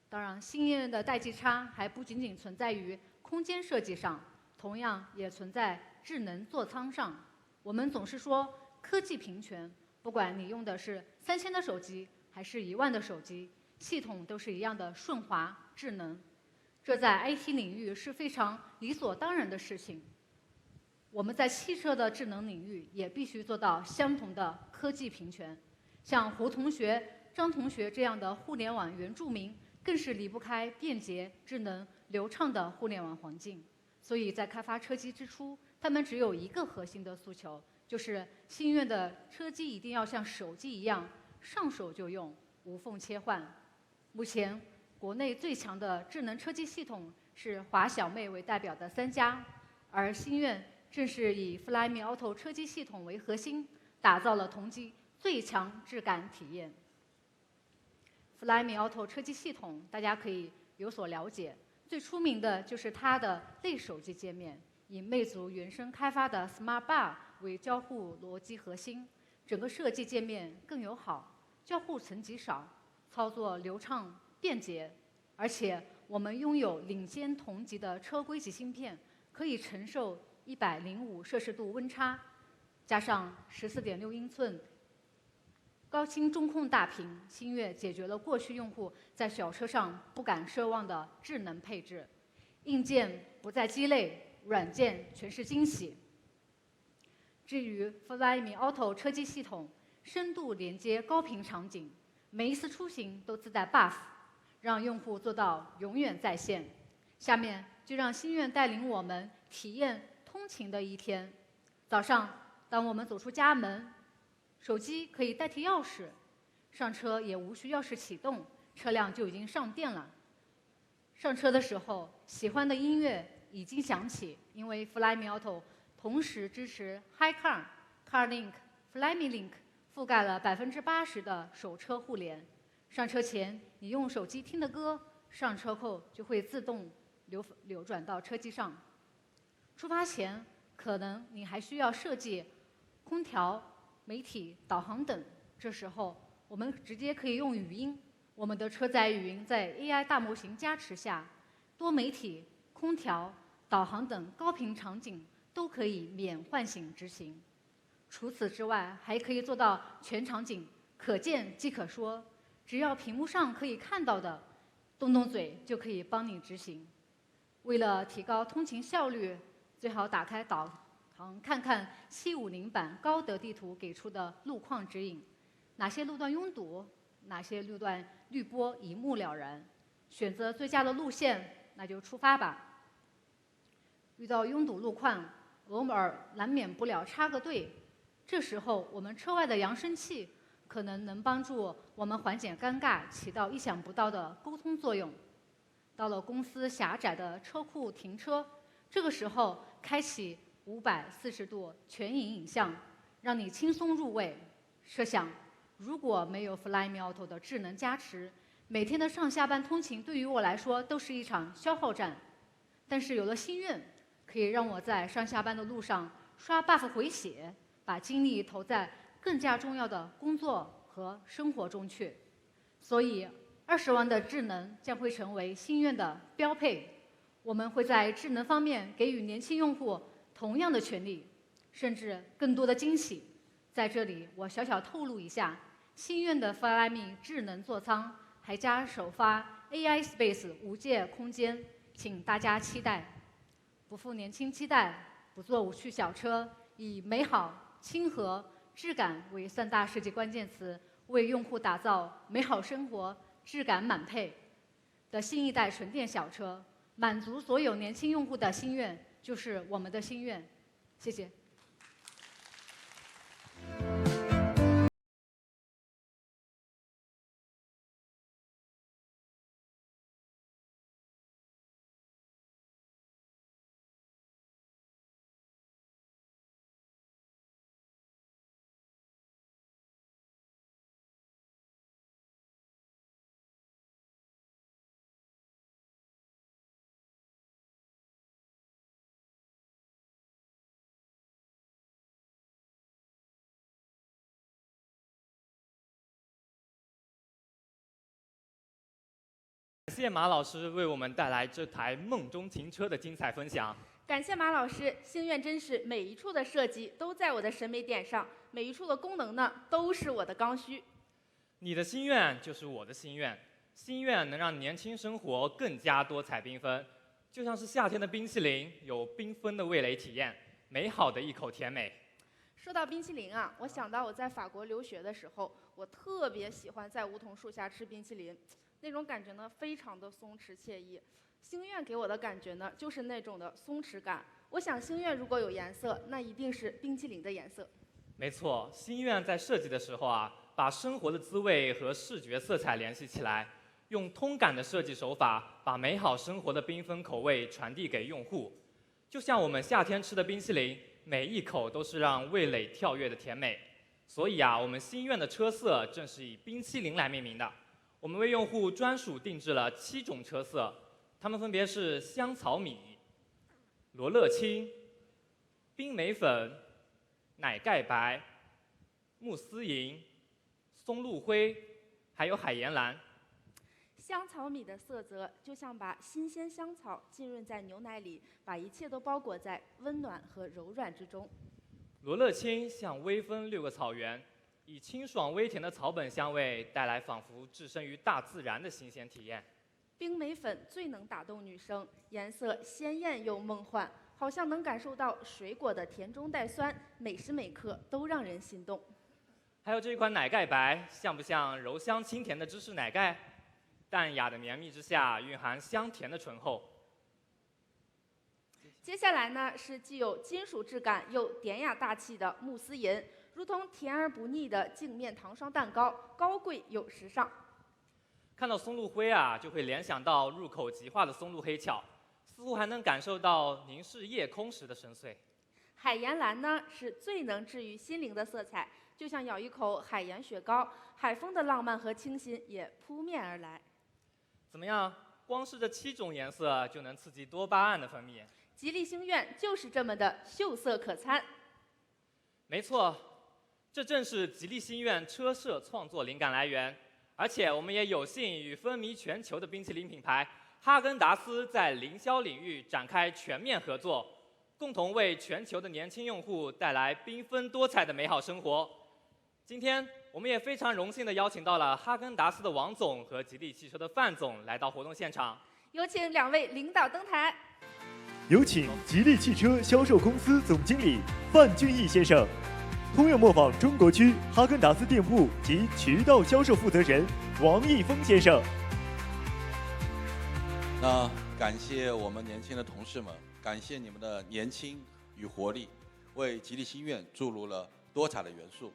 当然，星愿的代际差还不仅仅存在于空间设计上，同样也存在智能座舱上。我们总是说科技平权，不管你用的是3000的手机还是1万的手机，系统都是一样的顺滑、智能。这在 IT 领域是非常理所当然的事情。我们在汽车的智能领域也必须做到相同的科技平权。像胡同学、张同学这样的互联网原住民，更是离不开便捷、智能、流畅的互联网环境。所以在开发车机之初，他们只有一个核心的诉求，就是星愿的车机一定要像手机一样上手就用，无缝切换。目前国内最强的智能车机系统是华小妹为代表的3家，而星愿正是以 Flyme Auto 车机系统为核心，打造了同级最强质感体验。Flyme Auto 车机系统大家可以有所了解，最出名的就是它的类手机界面，以魅族原生开发的 Smart Bar 为交互逻辑核心，整个设计界面更友好，交互层级少，操作流畅便捷，而且我们拥有领先同级的车规级芯片，可以承受105摄氏度温差，加上14.6英寸高清中控大屏，星越解决了过去用户在小车上不敢奢望的智能配置，硬件不再鸡肋，软件全是惊喜。至于 Flyme Auto 车机系统，深度连接高频场景，每一次出行都自带 buff， 让用户做到永远在线。下面就让星愿带领我们体验通勤的一天。早上，当我们走出家门，手机可以代替钥匙，上车也无需钥匙启动，车辆就已经上电了。上车的时候，喜欢的音乐已经响起，因为 Flyme Auto 同时支持 HiCar、CarLink、Flyme Link， 覆盖了80%的手车互联。上车前你用手机听的歌，上车后就会自动流转到车机上。出发前，可能你还需要设计空调、媒体、导航等，这时候我们直接可以用语音。我们的车载语音在 AI 大模型加持下，多媒体、空调、导航等高频场景都可以免唤醒执行。除此之外，还可以做到全场景可见即可说，只要屏幕上可以看到的，动动嘴就可以帮你执行。为了提高通勤效率，最好打开导航看看750版高德地图给出的路况指引，哪些路段拥堵，哪些路段绿波一目了然，选择最佳的路线，那就出发吧。遇到拥堵路况，偶尔难免不了插个队，这时候我们车外的扬声器可能能帮助我们缓解尴尬，起到意想不到的沟通作用。到了公司狭窄的车库停车，这个时候开启540度全影影像，让你轻松入味。设想如果没有 Flyme Auto 的智能加持，每天的上下班通勤对于我来说都是一场消耗战。但是有了星愿，可以让我在上下班的路上刷 buff 回血，把精力投在更加重要的工作和生活中去。所以20万的智能将会成为星愿的标配。我们会在智能方面给予年轻用户同样的权利，甚至更多的惊喜。在这里，我小小透露一下，星愿的 Flyme 智能座舱还加首发 AI Space 无界空间，请大家期待。不负年轻期待，不坐无趣小车，以美好、亲和、质感为3大设计关键词，为用户打造美好生活、质感满配的新一代纯电小车，满足所有年轻用户的心愿，就是我们的心愿。谢谢。感谢马老师为我们带来这台梦中情车的精彩分享。感谢马老师，星愿真是每一处的设计都在我的审美点上，每一处的功能呢都是我的刚需。你的心愿就是我的心愿，心愿能让年轻生活更加多彩缤纷，就像是夏天的冰淇淋，有缤纷的味蕾体验，美好的一口甜美。说到冰淇淋啊，我想到我在法国留学的时候，我特别喜欢在梧桐树下吃冰淇淋，那种感觉呢非常的松弛惬意。星愿给我的感觉呢就是那种的松弛感。我想星愿如果有颜色，那一定是冰淇淋的颜色。没错，心愿在设计的时候啊，把生活的滋味和视觉色彩联系起来，用通感的设计手法，把美好生活的缤纷口味传递给用户。就像我们夏天吃的冰淇淋，每一口都是让味蕾跳跃的甜美。所以啊，我们心愿的车色正是以冰淇淋来命名的。我们为用户专属定制了7种车色，它们分别是香草米、罗勒青、冰莓粉、奶盖白、慕斯银、松露灰，还有海盐蓝。香草米的色泽就像把新鲜香草浸润在牛奶里，把一切都包裹在温暖和柔软之中。罗勒青像微风6个草原，以清爽微甜的草本香味带来仿佛置身于大自然的新鲜体验。冰莓粉最能打动女生，颜色鲜艳又梦幻，好像能感受到水果的甜中带酸，每时每刻都让人心动。还有这一款奶盖白，像不像柔香清甜的芝士奶盖？淡雅的绵密之下，蕴含香甜的醇厚。接下来呢，是既有金属质感又典雅大气的慕斯银，如同甜而不腻的镜面糖霜蛋糕，高贵又时尚。看到松露灰啊，就会联想到入口即化的松露黑巧，似乎还能感受到凝视夜空时的深邃。海盐蓝呢，是最能治愈心灵的色彩，就像咬一口海盐雪糕，海风的浪漫和清新也扑面而来。怎么样？光是这7种颜色就能刺激多巴胺的分泌。吉利星愿就是这么的秀色可餐。没错，这正是吉利星愿车色创作灵感来源。而且我们也有幸与风靡全球的冰淇淋品牌哈根达斯在零销领域展开全面合作，共同为全球的年轻用户带来缤纷多彩的美好生活。今天我们也非常荣幸地邀请到了哈根达斯的王总和吉利汽车的范总来到活动现场。有请2位领导登台。有请吉利汽车销售公司总经理范俊义先生，通用磨坊中国区哈根达斯店铺及渠道销售负责人王义峰先生。那感谢我们年轻的同事们，感谢你们的年轻与活力，为吉利星愿注入了多彩的元素。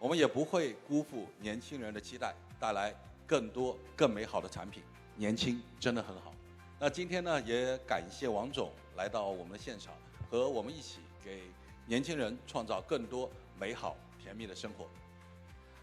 我们也不会辜负年轻人的期待，带来更多更美好的产品。年轻真的很好。那今天呢，也感谢王总来到我们的现场，和我们一起给年轻人创造更多美好甜蜜的生活。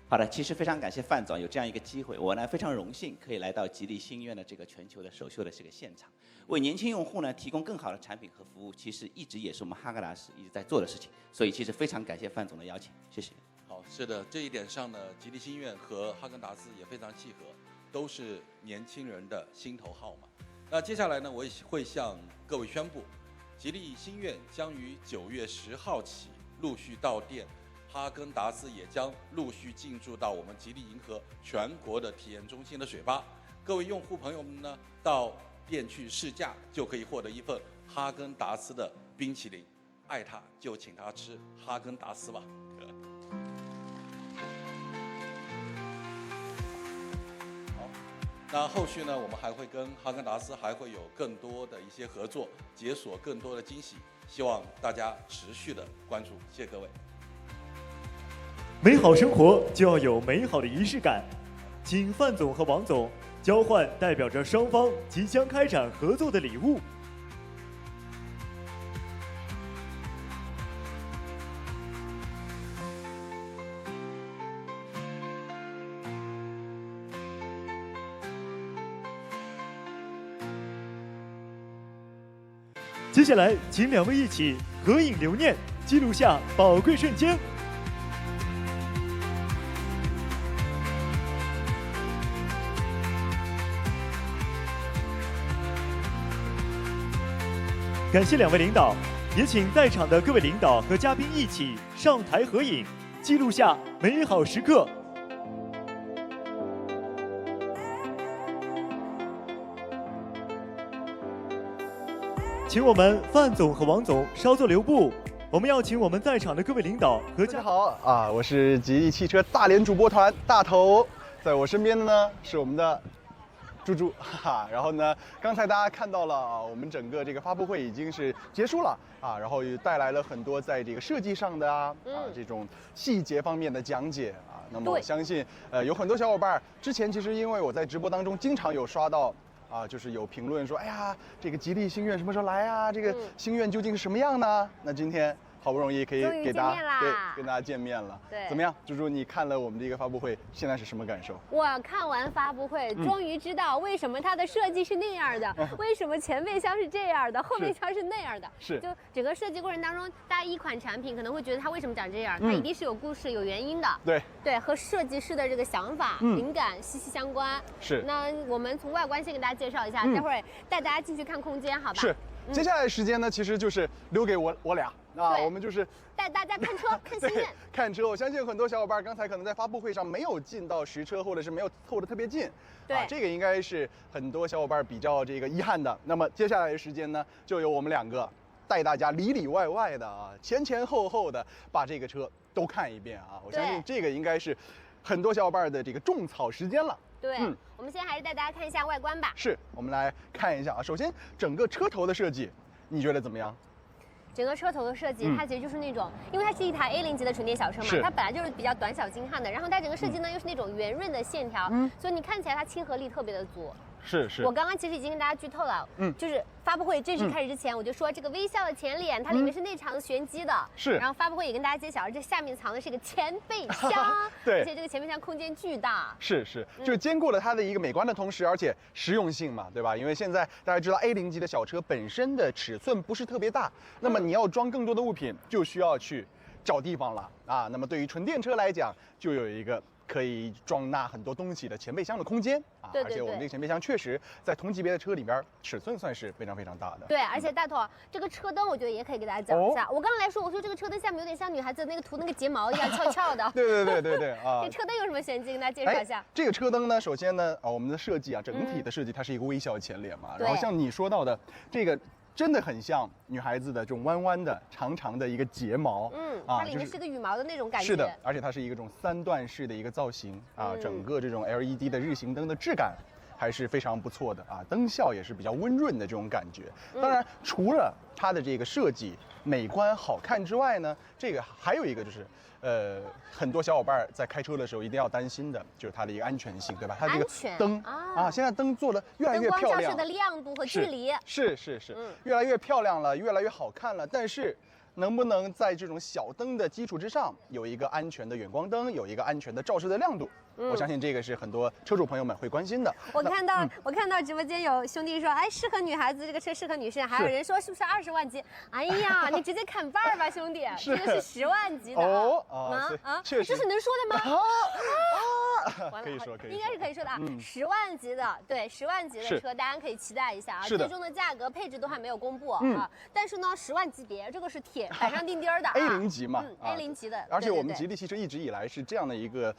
好的，其实非常感谢范总有这样一个机会，我呢非常荣幸可以来到吉利星愿的这个全球的首秀的这个现场，为年轻用户呢提供更好的产品和服务，其实一直也是我们哈根达斯一直在做的事情，所以其实非常感谢范总的邀请，谢谢。好，是的，这一点上呢，吉利星愿和哈根达斯也非常契合，都是年轻人的心头好嘛。那接下来呢，我也会向各位宣布，吉利星愿将于9月10号起陆续到店，哈根达斯也将陆续进驻到我们吉利银河全国的体验中心的水吧。各位用户朋友们呢，到店去试驾就可以获得一份哈根达斯的冰淇淋。爱它就请它吃哈根达斯吧。好，那后续呢，我们还会跟哈根达斯还会有更多的一些合作，解锁更多的惊喜，希望大家持续的关注，谢谢各位。美好生活就要有美好的仪式感，请范总和王总交换代表着双方即将开展合作的礼物。接下来，请两位一起合影留念，记录下宝贵瞬间。感谢两位领导，也请在场的各位领导和嘉宾一起上台合影，记录下美好时刻。请我们范总和王总稍作留步，我们要请我们在场的各位领导和大家好啊，我是吉利汽车大连主播团大头，在我身边的呢是我们的猪猪，哈哈。然后呢，刚才大家看到了啊，我们整个这个发布会已经是结束了啊，然后也带来了很多在这个设计上的这种细节方面的讲解啊。那么我相信有很多小伙伴之前其实因为我在直播当中经常有刷到。就是有评论说，哎呀，这个吉利星愿什么时候来啊？这个星愿究竟是什么样呢？那今天好不容易可以给大家跟大家见面了。对，怎么样，猪猪？你看了我们这个发布会，现在是什么感受？我看完发布会，终于知道为什么它的设计是那样的，为什么前备箱是这样的，后备箱是那样的。是，就整个设计过程当中，大家一款产品可能会觉得它为什么长这样，它一定是有故事、有原因的。对，和设计师的这个想法、灵感息息相关。是。那我们从外观先给大家介绍一下，待会儿带大家进去看空间，好吧？是。接下来的时间呢，其实就是留给我俩啊，我们就是带大家看车、看星愿、看车。我相信很多小伙伴刚才可能在发布会上没有进到实车，或者是没有凑得特别近，对，这个应该是很多小伙伴比较这个遗憾的。那么接下来的时间呢，就由我们两个带大家里里外外的前后后的把这个车都看一遍啊。我相信这个应该是很多小伙伴的这个种草时间了。对，我们先还是带大家看一下外观吧。是，我们来看一下啊。首先，整个车头的设计，你觉得怎么样？整个车头的设计，它其实就是那种，因为它是一台 A0级的纯电小车嘛，它本来就是比较短小精悍的，然后它整个设计呢又是那种圆润的线条，所以你看起来它亲和力特别的足。是。我刚刚其实已经跟大家剧透了，就是发布会正式开始之前，我就说这个微笑的前脸，它里面是内藏玄机的。是。然后发布会也跟大家揭晓了，这下面藏的是一个前备箱，对，而且这个前备箱空间巨大。是，就兼顾了它的一个美观的同时，而且实用性嘛，对吧？因为现在大家知道 A0级的小车本身的尺寸不是特别大，那么你要装更多的物品，就需要去找地方了啊。那么对于纯电车来讲，就有一个可以装纳很多东西的前备箱的空间啊，而且我们这个前备箱确实在同级别的车里边尺寸算是非常非常大的。对，而且大头这个车灯我觉得也可以给大家讲一下。我刚刚来说，我说这个车灯下面有点像女孩子那个涂那个睫毛一样翘翘的。对啊！这车灯有什么玄机？跟大家介绍一下。这个车灯呢，首先呢，我们的设计整体的设计它是一个微笑前脸嘛，然后像你说到的这个。真的很像女孩子的这种弯弯的、长长的一个睫毛，它里面是个羽毛的那种感觉。是的，而且它是一个这种3段式的一个造型啊，整个这种 LED 的日行灯的质感还是非常不错的啊，灯效也是比较温润的这种感觉。当然，除了它的这个设计美观好看之外呢，这个还有一个就是。很多小伙伴在开车的时候一定要担心的，就是它的一个安全性，对吧？它这个灯现在灯做的越来越漂亮，灯光照射的亮度和距离是，越来越漂亮了，越来越好看了。但是，能不能在这种小灯的基础之上，有一个安全的远光灯，有一个安全的照射的亮度？我相信这个是很多车主朋友们会关心的。我看到直播间有兄弟说，哎，适合女孩子，这个车适合女生，还有人说是不是20万级？哎呀，你直接砍半儿吧，兄弟，这个是10万级的确实，这是能说的吗？可以说，应该是可以说的啊。10万级的，对，10万级的车，大家可以期待一下啊。最终的价格、配置都还没有公布啊。但是呢，10万级别这个是铁板上钉钉的 A0级嘛，A0级的。而且我们吉利汽车一直以来是这样的一个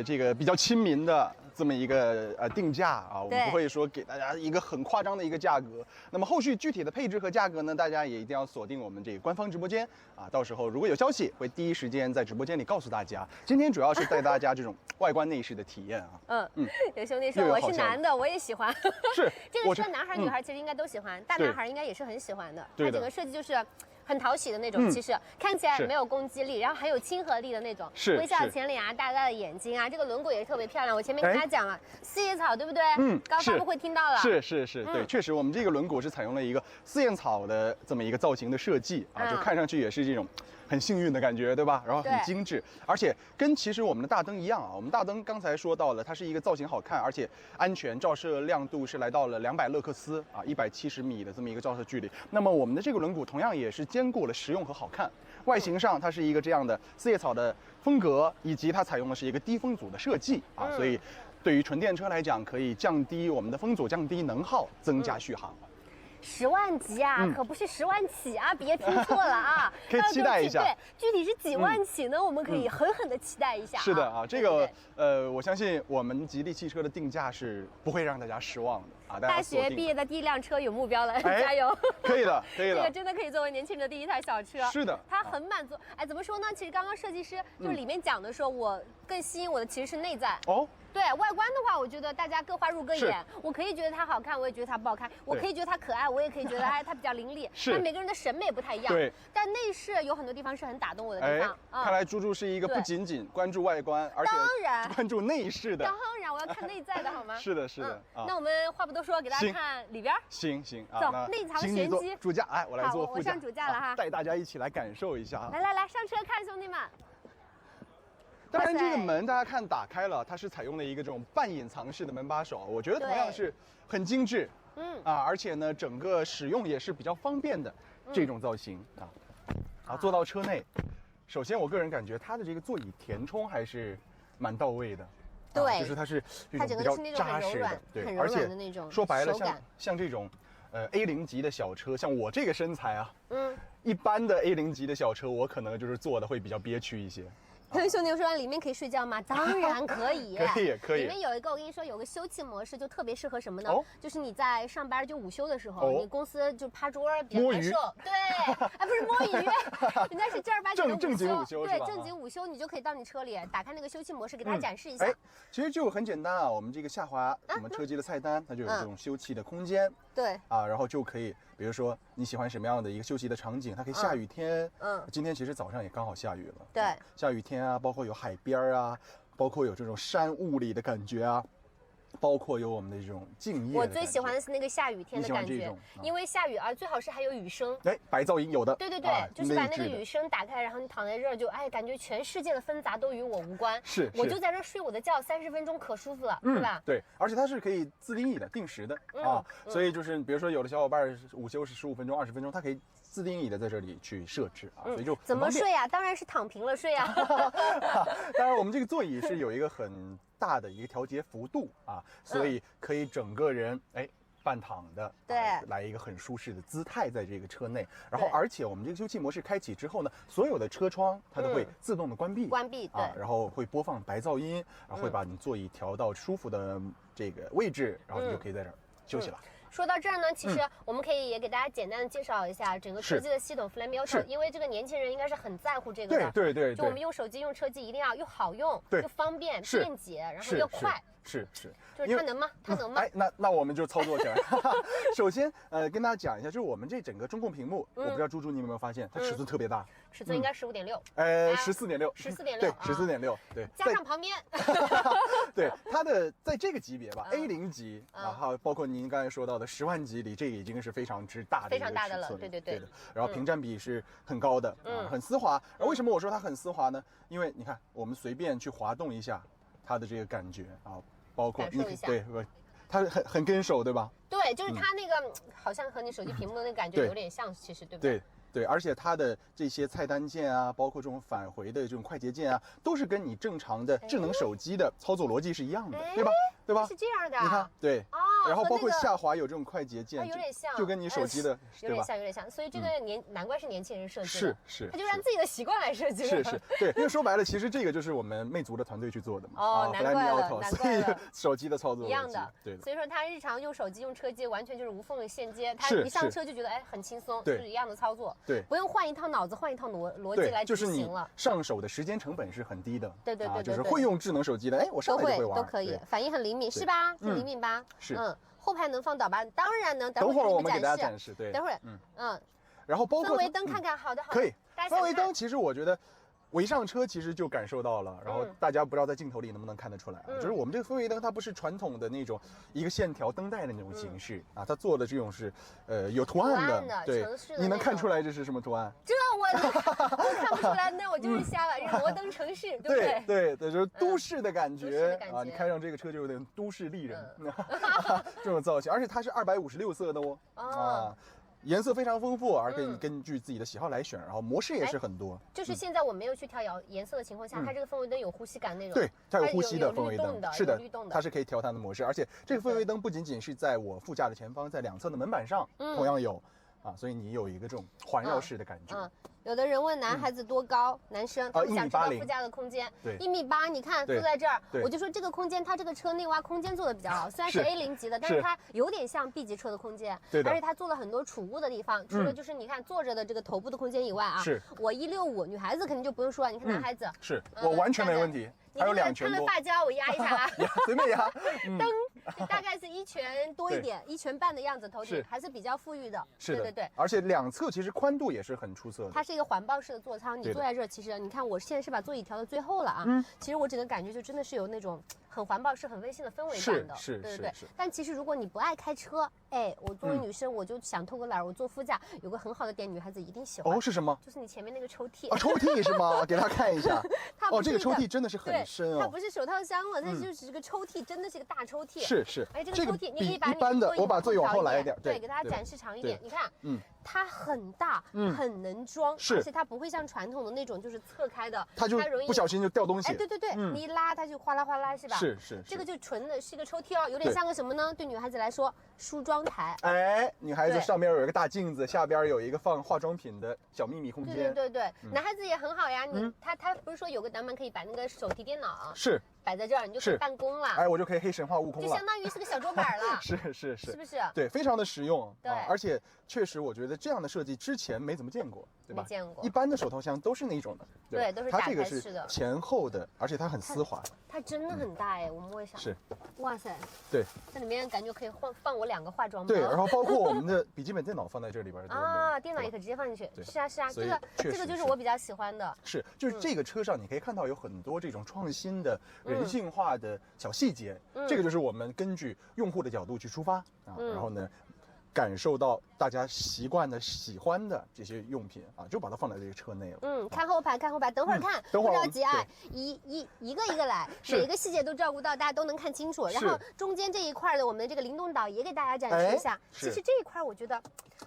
这个比较亲民的这么一个定价啊，我们对不会说给大家一个很夸张的一个价格。那么后续具体的配置和价格呢，大家也一定要锁定我们这个官方直播间啊，到时候如果有消息，会第一时间在直播间里告诉大家。今天主要是带大家这种外观内饰的体验啊。有兄弟说我是男的，我也喜欢。是这个车男孩女孩其实应该都喜欢，大男孩应该也是很喜欢的。它整个设计就是很讨喜的那种，其实看起来没有攻击力，然后很有亲和力的那种，微笑前脸啊，大大的眼睛啊，这个轮廓也是特别漂亮。我前面跟大家讲了，四叶草对不对？刚发布会听到了。是，对，确实我们这个轮毂是采用了一个四叶草的这么一个造型的设计啊，就看上去也是这种很幸运的感觉，对吧？然后很精致，而且跟其实我们的大灯一样啊，我们大灯刚才说到了，它是一个造型好看，而且安全，照射亮度是来到了200勒克斯啊，170米的这么一个照射距离。那么我们的这个轮毂同样也是兼顾了实用和好看。外形上它是一个这样的四叶草的风格，以及它采用的是一个低风阻的设计啊，所以对于纯电车来讲，可以降低我们的风阻，降低能耗，增加续航。10万级啊，可不是10万起啊，别听错了啊！可以期待一下。对，具体是几万起呢？我们可以狠狠的期待一下。是的啊，这个我相信我们吉利汽车的定价是不会让大家失望的啊。大学毕业的第一辆车有目标了，加油！可以的，可以的。这个真的可以作为年轻人的第一台小车。是的，它很满足。哎，怎么说呢？其实刚刚设计师就里面讲的说，我更吸引我的其实是内在。哦。对外观的话，我觉得大家各花入各眼。我可以觉得它好看，我也觉得它不好看；我可以觉得它可爱，我也可以觉得它比较凌厉。是。但每个人的审美不太一样。对。但内饰有很多地方是很打动我的地方。看来猪猪是一个不仅仅关注外观，而且关注内饰的。当然，我要看内在的好吗？是的，是的。那我们话不多说，给大家看里边。行啊，走，内藏玄机。主驾，哎，我来做副驾。我上主驾了哈，带大家一起来感受一下。来，上车看，兄弟们。当然，这个门大家看打开了，它是采用了一个这种半隐藏式的门把手，我觉得同样是很精致，而且呢，整个使用也是比较方便的这种造型啊。好，坐到车内，首先我个人感觉它的这个座椅填充还是蛮到位的，对，就是它是这种比较扎实的，对，而且说白了像这种A0级的小车，像我这个身材啊，一般的 A0级的小车，我可能就是坐的会比较憋屈一些。兄弟说里面可以睡觉吗？当然可以，可以。里面有一个，我跟你说，有个休憩模式，就特别适合什么呢？就是你在上班就午休的时候，你公司就趴桌比较难受，对，哎，不是摸鱼，人家是正儿八经的正经午休，对，正经午休，你就可以到你车里打开那个休憩模式，给大家展示一下。其实就很简单啊，我们这个下滑我们车机的菜单，它就有这种休憩的空间，对，啊，然后就可以，比如说你喜欢什么样的一个休息的场景，它可以下雨天，今天其实早上也刚好下雨了，对，下雨天啊，包括有海边啊，包括有这种山雾里的感觉啊，包括有我们的这种静夜。我最喜欢的是那个下雨天的感觉，因为下雨啊，最好是还有雨声。白噪音有的。对，就是把那个雨声打开，然后你躺在这儿就感觉全世界的纷杂都与我无关。是，我就在这儿睡我的觉，30分钟可舒服了，对吧？对，而且它是可以自定义的、定时的啊，所以就是比如说有的小伙伴午休是15分钟、20分钟，它可以自定义的在这里去设置啊，所以就怎么睡啊？当然是躺平了睡啊。当然，我们这个座椅是有一个很大的一个调节幅度啊，所以可以整个人半躺的，对，来一个很舒适的姿态在这个车内。然后，而且我们这个休憩模式开启之后呢，所有的车窗它都会自动的关闭，对，然后会播放白噪音，然后会把你座椅调到舒服的这个位置，然后你就可以在这儿休息了。说到这儿呢，其实我们可以也给大家简单的介绍一下整个车机的系统 Flame Auto，因为这个年轻人应该是很在乎这个的。对。就我们用手机用车机一定要又好用，又方便便捷，然后又快。是，就是它能吗？它能吗？那我们就操作起来。首先，跟大家讲一下，就是我们这整个中控屏幕，我不知道猪猪你有没有发现，它尺寸特别大，尺寸应该15.6，14.6，对，14.6，对，加上旁边，对，它的在这个级别吧，A0级，然后包括您刚才说到的10万级里，这个已经是非常之大的，非常大的了，对的。然后屏占比是很高的，很丝滑。为什么我说它很丝滑呢？因为你看，我们随便去滑动一下它的这个感觉啊。包括你对，它很跟手，对吧？对，就是它那个好像和你手机屏幕的那个感觉有点像，其实对不对？对，而且它的这些菜单键啊，包括这种返回的这种快捷键啊，都是跟你正常的智能手机的操作逻辑是一样的，对吧？是这样的。你看，对。然后包括和那个下滑有这种快捷键，有点像，就跟你手机的，对吧？有点像。所以这个难怪是年轻人设计的，是，他就按自己的习惯来设计的。是，对，因为说白了，其实这个就是我们魅族的团队去做的嘛。哦，难怪了，所以手机的操作一样的，对的。所以说他日常用手机用车机完全就是无缝的衔接，他一上车就觉得哎很轻松，就是一样的操作，对，不用换一套脑子，换一套逻辑来执行了。上手的时间成本是很低的。对，就是会用智能手机的，哎，我上来就会玩，都可以，反应很灵敏，是吧？很灵敏吧？是，后排能放导吧？当然能，等会儿我们给大家展示，对，等会儿，然后包括氛围灯看看，好的，可以，氛围灯其实我觉得。我一上车其实就感受到了，然后大家不知道在镜头里能不能看得出来啊，就是我们这个氛围灯它不是传统的那种一个线条灯带的那种形式啊，它做的这种是有图案的，对，你能看出来这是什么图案？这我看不出来，那我就是瞎了，是摩登城市，对不对？对，就是都市的感觉啊，你开上这个车就有点都市丽人这种造型，而且它是256色的啊。颜色非常丰富，而且你根据自己的喜好来选，然后模式也是很多。就是现在我没有去调颜色的情况下，它这个氛围灯有呼吸感那种。对，它有呼吸的氛围灯，是的，律动的，它是可以调它的模式，而且这个氛围灯不仅仅是在我副驾的前方，在两侧的门板上同样有啊，所以你有一个这种环绕式的感觉。有的人问男孩子多高，男生他们想知道副驾的空间，对，1.8米，你看坐在这儿，我就说这个空间，它这个车内挖空间做的比较好，虽然是 A0级的，但是它有点像 B 级车的空间，而且它做了很多储物的地方，除了就是你看坐着的这个头部的空间以外啊，我165，女孩子肯定就不用说了，你看男孩子，是我完全没问题。还有2拳多，发胶我压一下啊，随便压。灯大概是1拳多一点，1拳半的样子，头顶还是比较富裕的。是的，对。而且两侧其实宽度也是很出色的。它是一个环抱式的座舱，你坐在这儿，其实你看我现在是把座椅调到最后了啊。其实我整个感觉就真的是有那种很环抱式、很温馨的氛围感的。是。对。但其实如果你不爱开车，哎，我作为女生，我就想偷个懒，我坐副驾有个很好的点，女孩子一定喜欢。哦，是什么？就是你前面那个抽屉。抽屉是吗？给大家看一下。这个抽屉真的是很深哦。它不是手套箱了，它就是这个抽屉，真的是个大抽屉。是。哎，这个抽屉你可以把一般的，我把座椅往后来一点，对，给大家展示长一点。你看，它很大，很能装，而且它不会像传统的那种就是侧开的，它容易不小心就掉东西。哎，对，你一拉它就哗啦哗啦，是吧？是。这个就纯的是一个抽屉哦，有点像个什么呢？对女孩子来说，梳妆台。哎，女孩子上边有一个大镜子，下边有一个放化妆品的小秘密空间。对，男孩子也很好呀。他不是说有个单门可以把那个手提电脑是摆在这儿，你就可以办公了。哎，我就可以黑神话悟空了，就相当于是个小桌板了。是不是？对，非常的实用。对，而且确实我觉得这样的设计之前没怎么见过，对吧？没见过。一般的手套箱都是那种的，对，都是打开式的。它这个是前后的，而且它很丝滑。它真的很大哎，我摸一下。是。哇塞。对。在里面感觉可以放我2个化妆包。对，然后包括我们的笔记本电脑放在这里边啊，电脑也可以直接放进去。是啊，这个就是我比较喜欢的。是，就是这个车上你可以看到有很多这种创新的、人性化的小细节，这个就是我们根据用户的角度去出发啊，然后呢，感受到大家习惯的、喜欢的这些用品啊，就把它放在这个车内了。看后排，等会儿看，不着急啊，一个一个来，每一个细节都照顾到，大家都能看清楚。然后中间这一块的我们的这个灵动岛也给大家展示一下。其实这一块我觉得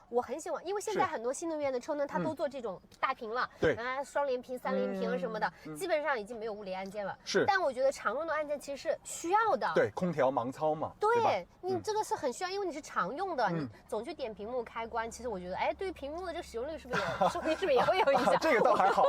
我很喜欢，因为现在很多新能源的车呢，它都做这种大屏了，对，双联屏、3联屏什么的，基本上已经没有物理按键了。是，但我觉得常用的按键其实是需要的。对，空调盲操嘛。对，你这个是很需要，因为你是常用的，你总去点屏幕开关，其实我觉得，哎，对于屏幕的这个使用率是不是也会有影响？这个倒还好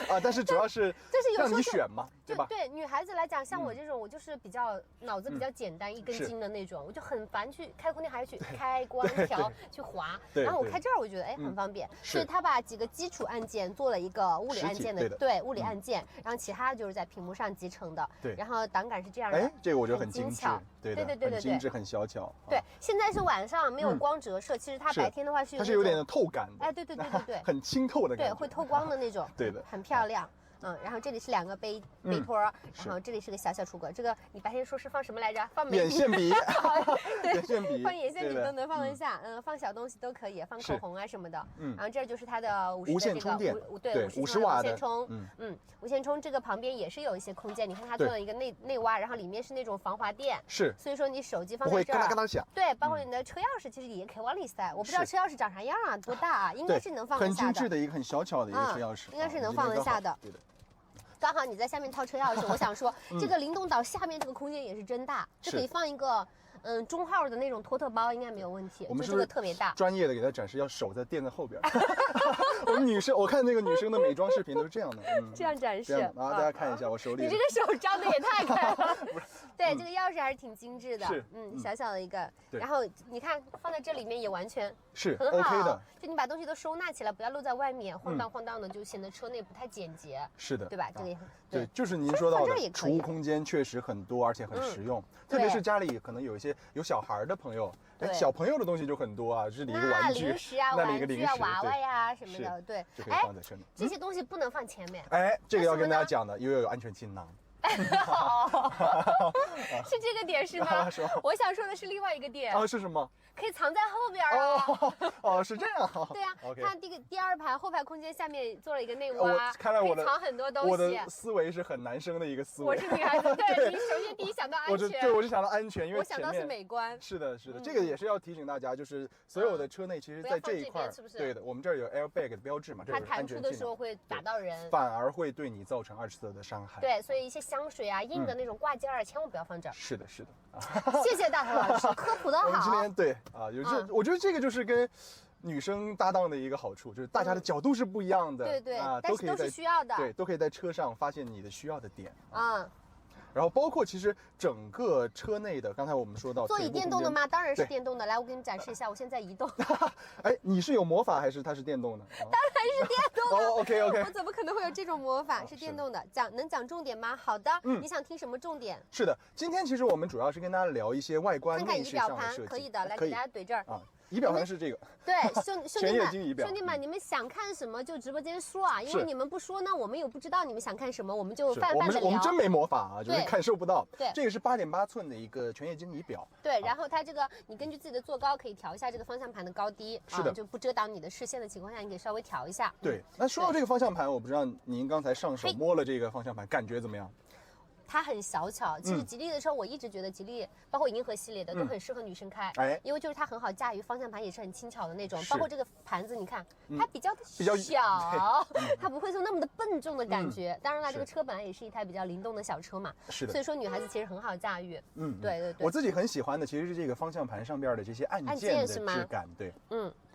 啊，但是主要是让你选嘛，对吧？对女孩子来讲，像我这种，我就是比较脑子比较简单，一根筋的那种，我就很烦去开空调还要去开关调去滑，然后我开这儿我觉得哎很方便，所以他把几个基础按键做了一个物理按键的，对物理按键，然后其他就是在屏幕上集成的，对，然后档杆是这样的，哎，这个我觉得很精致，对，很精致，很小巧。对，现在是晚上没有光折射，其实它白天的话是它是有点透感的，哎，对，很清透的感觉，对，会透光的那种，对的，很漂亮。然后这里是2个杯托，然后这里是个小橱柜。这个你白天说是放什么来着？放眼线笔，眼线笔，放眼线笔都能放得下，放小东西都可以，放口红啊什么的。然后这就是它的无线充电，对，50瓦的无线充。无线充这个旁边也是有一些空间，你看它做了一个内挖，然后里面是那种防滑垫，是，所以说你手机放在这儿，不会嘎啦嘎啦响。对，包括你的车钥匙其实也可以往里塞。我不知道车钥匙长啥样啊，多大啊？应该是能放得下的。很精致的一个很小巧的一个车钥匙，应该是能放得下的。对的。刚好你在下面掏车钥匙，我想说，这个灵动岛下面这个空间也是真大，这可以放一个中号的那种托特包，应该没有问题。我们是这个特别大，专业的给他展示，要手在垫在后边。我们女生，我看那个女生的美妆视频都是这样的，这样展示。然后大家看一下我手里，你这个手张的也太开了。对，这个钥匙还是挺精致的，是，小小的一个。然后你看放在这里面也完全是很好 OK 的，就你把东西都收纳起来，不要露在外面，晃荡晃荡的，就显得车内不太简洁。是的，对吧？这个也对，就是您说到的储物空间确实很多，而且很实用，特别是家里可能有一些有小孩的朋友，小朋友的东西就很多啊，这里一个玩具，零食啊，那里一个零食，娃娃呀什么的，对，就可以放在车内。这些东西不能放前面。哎，这个要跟大家讲的，因为有安全气囊。是这个点是吗？我想说的是另外一个点啊，是什么？可以藏在后边啊！哦，是这样。对呀，看第二排后排空间下面做了一个内挖，看来可以藏很多东西。我的思维是很男生的一个思维。我是女孩子，对，你首先第一想到安全。我就想到安全，因为我想到是美观。是的，这个也是要提醒大家，就是所有的车内其实在这一块，对的，我们这儿有 airbag 的标志嘛，它弹出的时候会打到人，反而会对你造成2次的伤害。对，所以一些香水啊、硬的那种挂件儿，千万不要放这儿。是的。谢谢大头老师科普的好。我们今天对啊，我觉得这个就是跟女生搭档的一个好处，就是大家的角度是不一样的，对啊，但是都是需要的，对，都可以在车上发现你的需要的点啊。然后包括其实整个车内的，刚才我们说到座椅电动的吗？当然是电动的。来，我给你展示一下，我现在移动。哎，你是有魔法还是它是电动的？当然是电动的。OK。我怎么可能会有这种魔法？是电动的。能讲重点吗？好的。你想听什么重点？是的，今天其实我们主要是跟大家聊一些外观内饰上的设计。可以的，来给大家怼这儿啊。仪表盘是这个，对，兄弟们，你们想看什么就直播间说啊，因为你们不说呢，我们又不知道你们想看什么，我们就泛泛的聊。我们真没魔法啊，就是感受不到。对，这个是8.8寸的一个全液晶仪表。对，然后它这个你根据自己的坐高可以调一下这个方向盘的高低，是的，就不遮挡你的视线的情况下，你可以稍微调一下。对，那说到这个方向盘，我不知道您刚才上手摸了这个方向盘，感觉怎么样？它很小巧，其实吉利的车我一直觉得吉利，包括银河系列的都很适合女生开，因为就是它很好驾驭，方向盘也是很轻巧的那种，包括这个盘子，你看它比较小，它不会说那么的笨重的感觉。当然了，这个车本来也是一台比较灵动的小车嘛，是的，所以说女孩子其实很好驾驭。对。我自己很喜欢的其实是这个方向盘上边的这些按键的质感，对，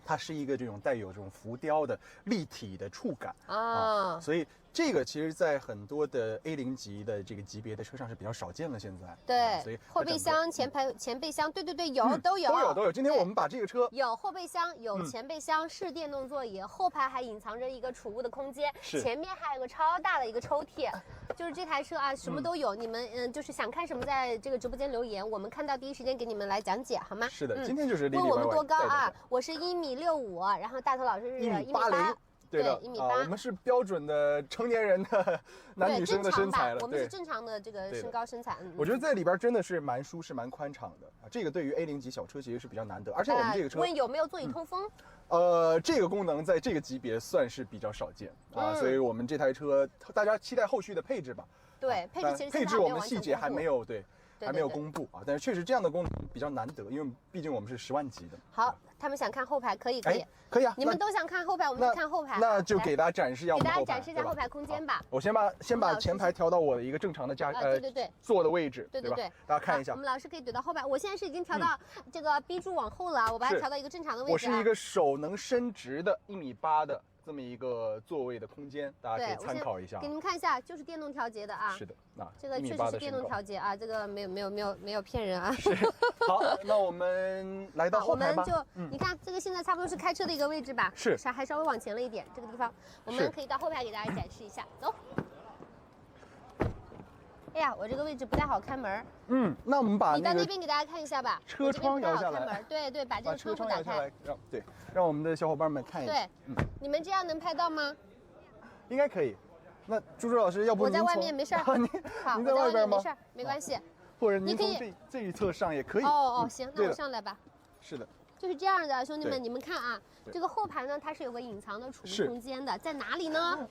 它是一个这种带有这种浮雕的立体的触感啊，所以这个其实在很多的 A0级的这个级别的车上是比较少见的。现在对，所以后备箱、前备箱，对，都有。今天我们把这个车有后备箱，有前备箱，是电动座椅，后排还隐藏着一个储物的空间，前面还有个超大的一个抽屉，就是这台车啊，什么都有。你们就是想看什么，在这个直播间留言，我们看到第一时间给你们来讲解，好吗？是的，今天就是问我们多高啊？我是1.65米，然后大头老师是1.80米。对的，1.8米。我们是标准的成年人的男女生的身材了。我们是正常的这个身高身材。我觉得在里边真的是蛮舒适、蛮宽敞的啊。这个对于 A0级小车其实是比较难得，而且我们这个车问有没有座椅通风？这个功能在这个级别算是比较少见啊，所以我们这台车大家期待后续的配置吧。对，配置我们细节还没有还没有公布啊，但是确实这样的功能比较难得，因为毕竟我们是10万级的。好，他们想看后排，可以啊，你们都想看后排，我们就看后排。那就给大家展示一下我们后排，给大家展示一下后排空间吧。我先把前排调到我的一个正常的坐的位置，对吧？大家看一下。我们老师可以怼到后排，我现在是已经调到这个 B 柱往后了，我把它调到一个正常的位置。我是一个手能伸直的1.8米的这么一个座位的空间，大家可以参考一下。给你们看一下，就是电动调节的啊。是的，这个确实是电动调节啊，这个没有骗人啊。是。好，那我们来到后排吧。我们就你看这个现在差不多是开车的一个位置吧？是。还稍微往前了一点，这个地方我们可以到后排给大家展示一下，走。哎呀，我这个位置不太好开门。那我们把你到那边给大家看一下吧。车窗摇下来。对，把这个窗户打开。让我们的小伙伴们看一下。对，你们这样能拍到吗？应该可以。那朱朱老师，要不我在外面没事儿。您在外边吗？没事儿，没关系。或者您从这一侧上也可以。行，那我上来吧。是的。就是这样的，兄弟们，你们看啊，这个后排呢，它是有个隐藏的储物空间的，在哪里呢？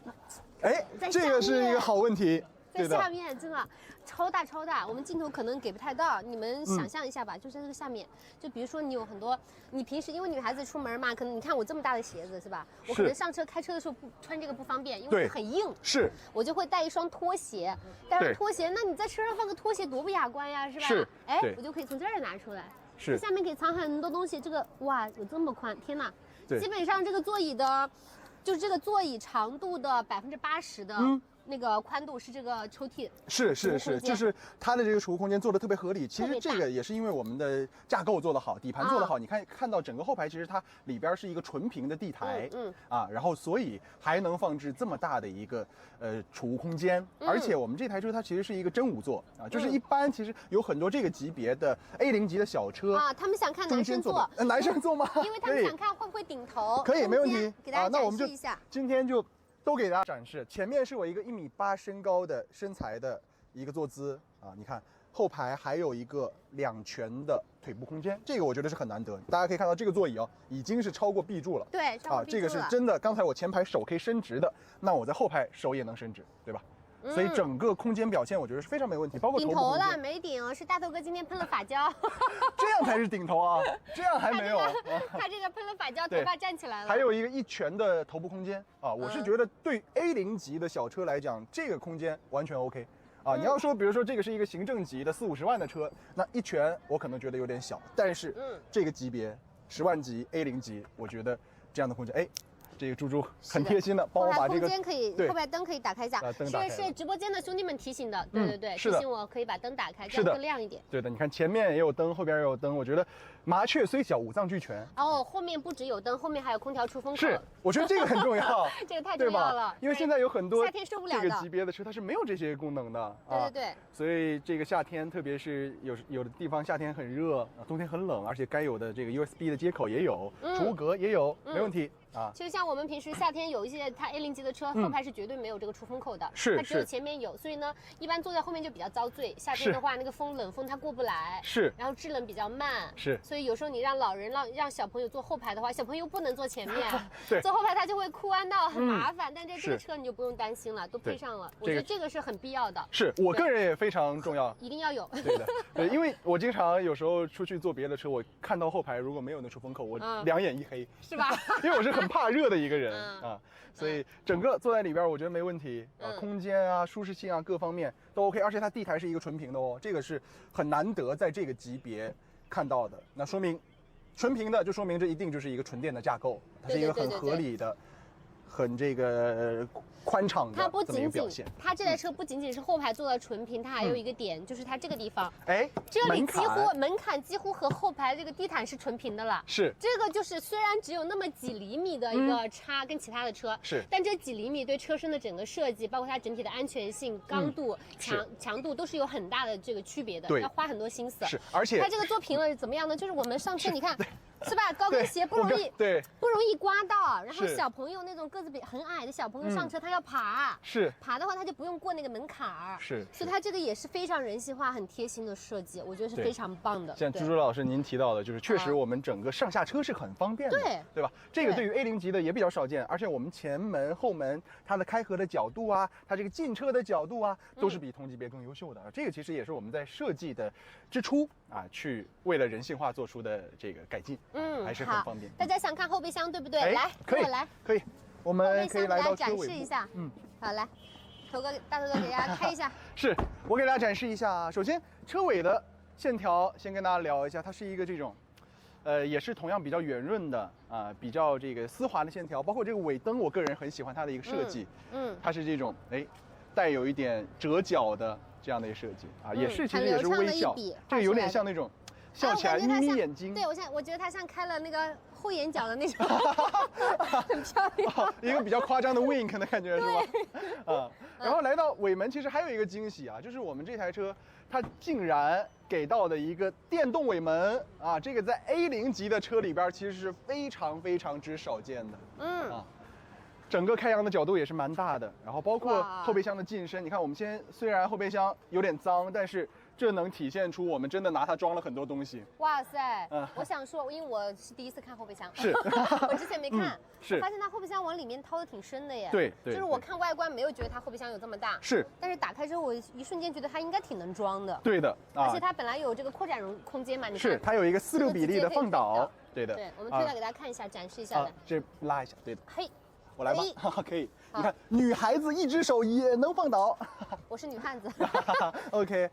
哎，这个是一个好问题。对的在下面真的超大超大，我们镜头可能给不太到，你们想象一下吧，就在这个下面。就比如说你有很多，你平时因为女孩子出门嘛，可能你看我这么大的鞋子是吧？我可能上车开车的时候不穿这个不方便，因为它很硬。是。我就会带一双拖鞋，带上拖鞋，那你在车上放个拖鞋多不雅观呀，是吧？是。哎，我就可以从这儿拿出来。是。下面可以藏很多东西，这个哇有这么宽，天哪！基本上这个座椅的，就是这个座椅长度的80%的。那个宽度是这个抽屉，是，就是它的这个储物空间做的特别合理。其实这个也是因为我们的架构做得好，底盘做得好。你看到整个后排，其实它里边是一个纯平的地台，然后所以还能放置这么大的一个储物空间。而且我们这台车它其实是一个真五座啊，就是一般其实有很多这个级别的 A0级的小车啊，他们想看男生坐，男生坐吗？因为他们想看会不会顶头。可以，没问题。给大家展示一下。今天就。都给大家展示，前面是我一个1.8米身高的身材的一个坐姿啊，你看后排还有一个2拳的腿部空间，这个我觉得是很难得。大家可以看到这个座椅哦，已经是超过 B 柱了。对，超过 B 柱了。这个是真的。刚才我前排手可以伸直的，那我在后排手也能伸直，对吧？所以整个空间表现我觉得是非常没问题，包括顶头了没顶，是大头哥今天喷了发胶，这样才是顶头啊，这样还没有。他这个喷了发胶，头发站起来了。还有一个1拳的头部空间啊，我是觉得对 A0级的小车来讲，这个空间完全 OK 啊。你要说比如说这个是一个行政级的40-50万的车，那1拳我可能觉得有点小，但是这个级别10万级 A0级，我觉得这样的空间，哎。这个猪猪很贴心的帮我把这个空间可以，后排灯可以打开一下，是直播间的兄弟们提醒的，对，提醒我可以把灯打开，这样更亮一点。对的，你看前面也有灯，后边也有灯，我觉得麻雀虽小五脏俱全。哦，后面不只有灯，后面还有空调出风口。是，我觉得这个很重要，这个太重要了，因为现在有很多夏天受不了的这个级别的车它是没有这些功能的啊。对，所以这个夏天，特别是有的地方夏天很热，冬天很冷，而且该有的这个 USB 的接口也有，储物格也有，没问题。其实像我们平时夏天有一些它 A0级的车，后排是绝对没有这个出风口的，它只有前面有，所以呢，一般坐在后面就比较遭罪。夏天的话，那个冷风它过不来，然后制冷比较慢，所以有时候你让老人让小朋友坐后排的话，小朋友不能坐前面，坐后排他就会哭聒闹，很麻烦。但这个车你就不用担心了，都配上了，我觉得这个是很必要的。是我个人也非常重要，一定要有。对的，对，因为我经常有时候出去坐别的车，我看到后排如果没有那出风口，我两眼一黑，是吧？因为我是很怕热的一个人啊，所以整个坐在里边我觉得没问题啊，空间啊、舒适性啊各方面都 OK， 而且它地台是一个纯平的哦，这个是很难得在这个级别看到的。那说明纯平的就说明这一定就是一个纯电的架构，它是一个很合理的、很这个宽敞的这么一个表现。它这台车不仅仅是后排做的纯平，它还有一个点，就是它这个地方，这里门槛几乎和后排这个地毯是纯平的了。是这个就是虽然只有那么几厘米的一个差，跟其他的车但这几厘米对车身的整个设计，包括它整体的安全性、刚度、强度都是有很大的这个区别的，要花很多心思。是，而且它这个做平了怎么样呢？就是我们上车你看。是吧？高跟鞋不容易刮到，然后小朋友那种个子很矮的小朋友上车，他要爬，爬的话他就不用过那个门槛儿，所以它这个也是非常人性化、很贴心的设计，我觉得是非常棒的。像猪猪老师您提到的，就是确实我们整个上下车是很方便的，对吧？这个对于 A0级的也比较少见，而且我们前门、后门它的开合的角度啊，它这个进车的角度啊，都是比同级别更优秀的。这个其实也是我们在设计的之初啊，去为了人性化做出的这个改进。还是很方便。大家想看后备箱对不对？来，跟我来。可以，我们可以来到展示一下。好，来，大头哥给大家开一下。是我给大家展示一下。首先，车尾的线条先跟大家聊一下，它是一个这种，也是同样比较圆润的啊，比较这个丝滑的线条。包括这个尾灯，我个人很喜欢它的一个设计。它是这种带有一点折角的这样的一个设计啊，其实也是微笑，这个有点像那种。笑起来眯眯眼睛，对我觉得它像开了那个后眼角的那种，很漂亮，一个比较夸张的 wink 的感觉是吧？然后来到尾门，其实还有一个惊喜啊，就是我们这台车它竟然给到的一个电动尾门啊，这个在 A0级的车里边其实是非常非常之少见的，整个开扬的角度也是蛮大的，然后包括后备箱的进深，你看我们虽然后备箱有点脏，但是这能体现出我们真的拿它装了很多东西。哇塞！我想说，因为我是第一次看后备箱，是，我之前没看，是，我发现它后备箱往里面掏的挺深的耶。对，就是我看外观没有觉得它后备箱有这么大，是，但是打开之后，我一瞬间觉得它应该挺能装的。对的，而且它本来有这个扩展空间嘛，你看，是，它有一个4:6比例的放倒，对的。对，我们推到给大家看一下，展示一下的。这拉一下，对的。嘿。我来吧，可以。你看，女孩子一只手也能放倒。我是女汉子。OK，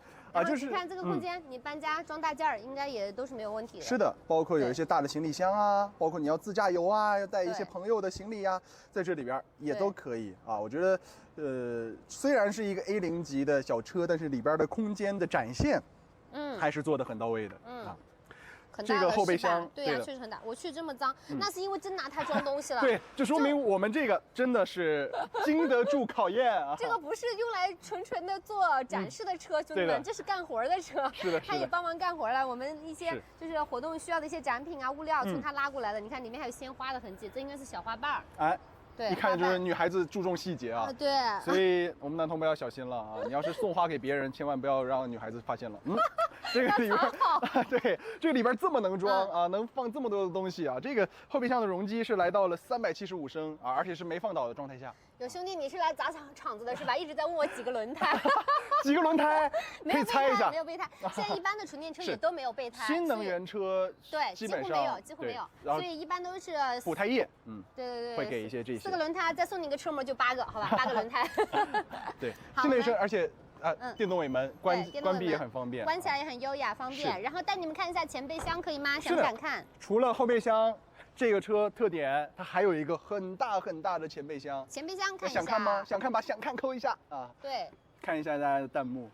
就是你看这个空间，你搬家装大件儿，应该也都是没有问题的。是的，包括有一些大的行李箱啊，包括你要自驾游啊，要带一些朋友的行李呀，在这里边也都可以啊。我觉得，虽然是一个 A0级的小车，但是里边的空间的展现，还是做得很到位的。这个后备箱，对呀，确实很大。我去这么脏，那是因为真拿它装东西了。对，就说明我们这个真的是经得住考验啊。这个不是用来纯的做展示的车，兄弟们，这是干活的车。是的，它也帮忙干活了。我们一些就是活动需要的一些展品啊、物料，从它拉过来的。你看里面还有鲜花的痕迹，这应该是小花瓣。哎。对，一看就是女孩子注重细节啊。对，所以我们男同胞要小心了啊！你要是送花给别人，千万不要让女孩子发现了。这个里边，对，这个里边这么能装啊，能放这么多的东西啊！这个后备箱的容积是来到了375升啊，而且是没放倒的状态下。有兄弟，你是来砸场子的是吧？一直在问我几个轮胎。几个轮胎？可以猜一下。没有备胎。现在一般的纯电车也都没有备胎。新能源车对，基本上几乎没有，所以一般都是补胎液。对，会给一些这些。4个轮胎，再送你一个车模就8个，好吧，8个轮胎。对，新能源车，而且电动尾门关闭也很方便，关起来也很优雅方便。然后带你们看一下前备箱，可以吗？想不想看？除了后备箱。这个车特点，它还有一个很大很大的前备箱。前备箱看一下，想看吗？想看吧，想看扣一下啊。对，看一下大家的弹幕。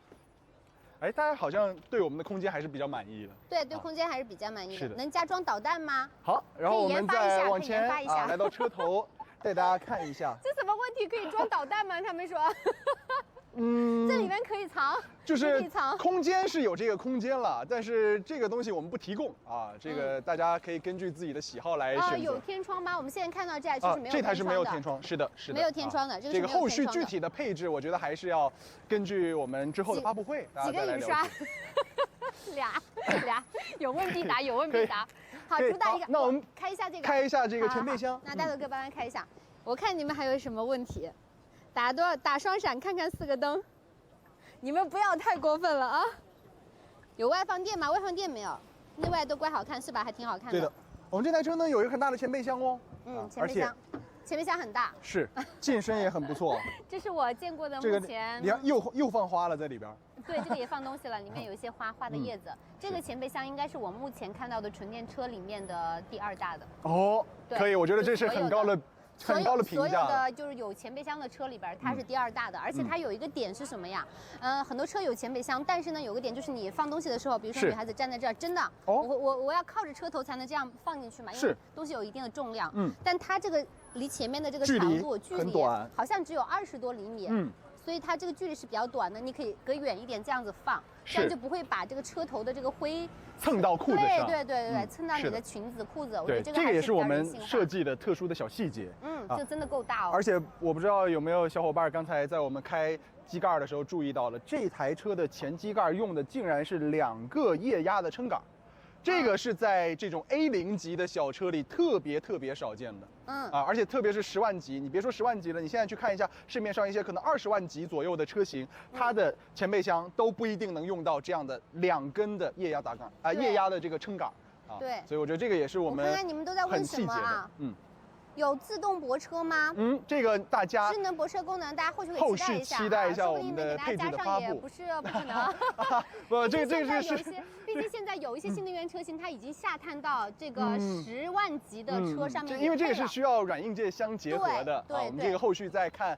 哎，大家好像对我们的空间还是比较满意的。对，空间还是比较满意的。是的。能加装导弹吗？好，然后我们再往前来到车头，带大家看一下。这什么问题？可以装导弹吗？他们说。这里面可以藏，就是空间是有这个空间了，但是这个东西我们不提供啊，这个大家可以根据自己的喜好来选择。有天窗吗？我们现在看到这台就是没有天窗的。这台是没有天窗，是的，没有天窗的。这个后续具体的配置，我觉得还是要根据我们之后的发布会大家再来了解。俩，有问必答，有问必答。好，主打一个。那我们开一下这个，开一下这个前备箱。那大头哥帮咱开一下，我看你们还有什么问题。打多少？打双闪看看4个灯，你们不要太过分了啊！有外放垫吗？外放垫没有，内外都怪好看是吧？还挺好看的。对的，我们这台车呢有一个很大的前备箱哦。前备箱很大。是，进深也很不错。这是我见过的目前。你看又放花了在里边。对，这个也放东西了，里面有一些花的叶子。这个前备箱应该是我目前看到的纯电车里面的第2大的。哦，可以，我觉得这是很高的评价。所有的就是有前备箱的车里边，它是第2大的，而且它有一个点是什么呀？很多车有前备箱，但是呢，有个点就是你放东西的时候，比如说女孩子站在这儿，真的，我要靠着车头才能这样放进去嘛，因为东西有一定的重量。但它这个离前面的这个长度距离好像只有20多厘米。所以它这个距离是比较短的，你可以隔远一点这样子放，这样就不会把这个车头的这个灰蹭到裤子上。对，蹭到你的裙子、裤子。我觉得这个也是我们设计的特殊的小细节。这真的够大哦。而且我不知道有没有小伙伴刚才在我们开机盖的时候注意到了，这台车的前机盖用的竟然是2个液压的撑杆。这个是在这种 A0级的小车里特别少见的，而且特别是10万级，你别说10万级了，你现在去看一下市面上一些可能20万级左右的车型，它的前备箱都不一定能用到这样的2根的液压打杆液压的这个撑杆啊。对，所以我觉得这个也是我们看看你们都在问什么啊？有自动泊车吗？这个大家智能泊车功能，大家后续可以期待一下我们的配置的发布。不是不可能。不，这是。毕竟现在有一些新能源车型，它已经下探到这个10万级的车上面。因为这个是需要软硬件相结合的。对。我们这个后续再看，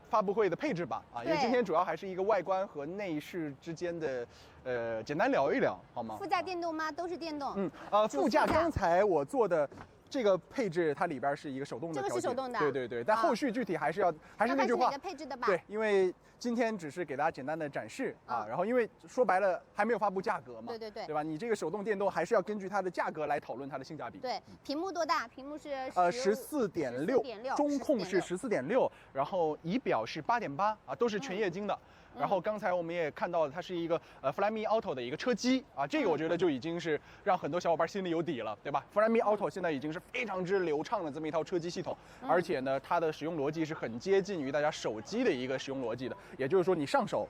发布会的配置吧。因为今天主要还是一个外观和内饰之间的，简单聊一聊，好吗？副驾电动吗？都是电动。副驾刚才我做的。这个配置它里边是一个手动的调节，这个是手动的，对，但后续具体还是那句话，配置的吧？对，因为今天只是给大家简单的展示然后因为说白了还没有发布价格嘛，对吧？你这个手动电动还是要根据它的价格来讨论它的性价比。对，屏幕多大？屏幕是14.6，中控是14.6，然后仪表是8.8都是全液晶的。然后刚才我们也看到了，它是一个Flyme Auto 的一个车机啊，这个我觉得就已经是让很多小伙伴心里有底了，对吧？Flyme Auto 现在已经是非常之流畅的这么一套车机系统，而且呢，它的使用逻辑是很接近于大家手机的一个使用逻辑的，也就是说你上手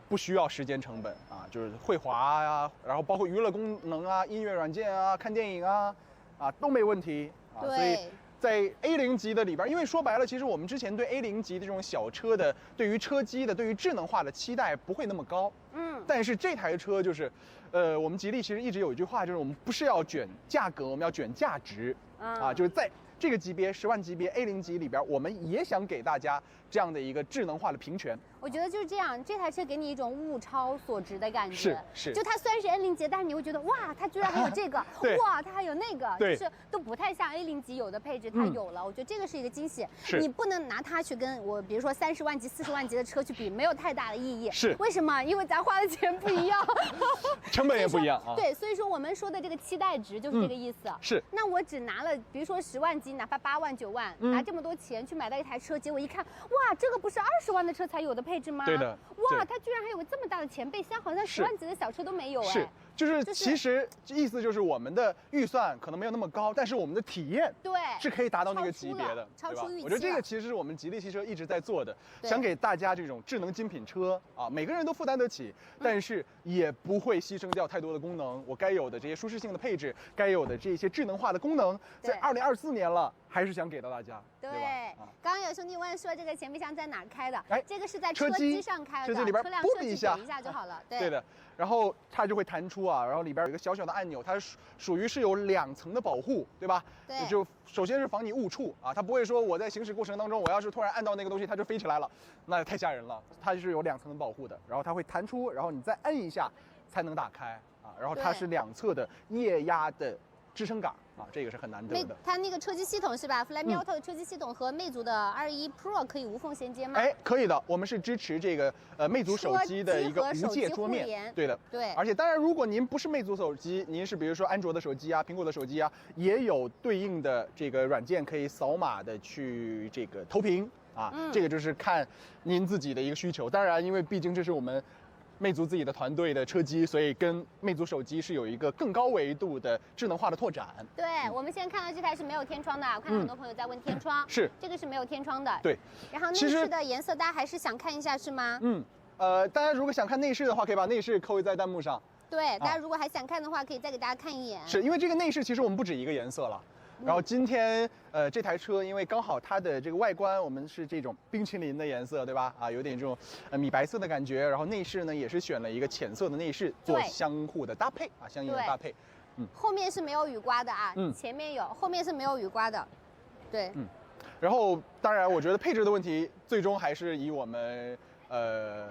不需要时间成本啊，就是绘画呀，然后包括娱乐功能啊、音乐软件啊、看电影啊都没问题啊，所以。在 A0级的里边，因为说白了，其实我们之前对 A0级的这种小车的，对于车机的、对于智能化的期待不会那么高。但是这台车就是，我们吉利其实一直有一句话，就是我们不是要卷价格，我们要卷价值。就是在这个级别10万级别 A0级里边，我们也想给大家这样的一个智能化的平权。我觉得就是这样，这台车给你一种物超所值的感觉。是。就它虽然是 A0级，但是你会觉得哇，它居然还有这个，哇，它还有那个，就是都不太像 A0级有的配置它有了。我觉得这个是一个惊喜。你不能拿它去跟我比如说30万级、40万级的车去比，没有太大的意义。为什么？因为咱花的钱不一样，成本也不一样啊。对，所以说我们说的这个期待值就是这个意思。是。那我只拿了，比如说10万级，哪怕8万、9万，拿这么多钱去买到一台车，结果一看，哇，这个不是20万的车才有的配置吗？对的。哇，它居然还有个这么大的前备箱，好像10万级的小车都没有哎。就是其实意思就是我们的预算可能没有那么高，但是我们的体验是可以达到那个级别的，超出预期。我觉得这个其实是我们吉利汽车一直在做的，想给大家这种智能精品车啊，每个人都负担得起，但是也不会牺牲掉太多的功能。我该有的这些舒适性的配置，该有的这些智能化的功能，在2024年了，还是想给到大家。对吧？刚刚有兄弟问说这个前备箱在哪儿开的？这个是在车机上开的，车机里边拨比一下就好了。对的，然后它就会弹出啊，然后里边有一个小小的按钮，它属于是有2层的保护，对吧？对。就首先是防你误触啊，它不会说我在行驶过程当中，我要是突然按到那个东西，它就飞起来了，那太吓人了。它是有2层的保护的，然后它会弹出，然后你再摁一下才能打开啊，然后它是2侧的液压的支撑杆啊，这个是很难得的。它那个车机系统是吧？Flyme Auto 的车机系统和魅族的21 Pro 可以无缝衔接吗？可以的，我们是支持这个魅族手机的一个无界桌面。对的，对。而且当然，如果您不是魅族手机，您是比如说安卓的手机啊、苹果的手机啊，也有对应的这个软件可以扫码的去这个投屏啊。这个就是看您自己的一个需求。当然，因为毕竟这是我们魅族自己的团队的车机，所以跟魅族手机是有一个更高维度的智能化的拓展。对，我们现在看到这台是没有天窗的，我看到很多朋友在问天窗，这个是没有天窗的。对，然后内饰的颜色大家还是想看一下是吗？大家如果想看内饰的话，可以把内饰扣在弹幕上。对，大家如果还想看的话，可以再给大家看一眼。是因为这个内饰其实我们不止一个颜色了。然后今天这台车因为刚好它的这个外观我们是这种冰淇淋的颜色，对吧？有点这种米白色的感觉。然后内饰呢也是选了一个浅色的内饰做相互的搭配啊，相应的搭配。后面是没有雨刮的啊，前面有，后面是没有雨刮的。对。然后当然我觉得配置的问题最终还是以我们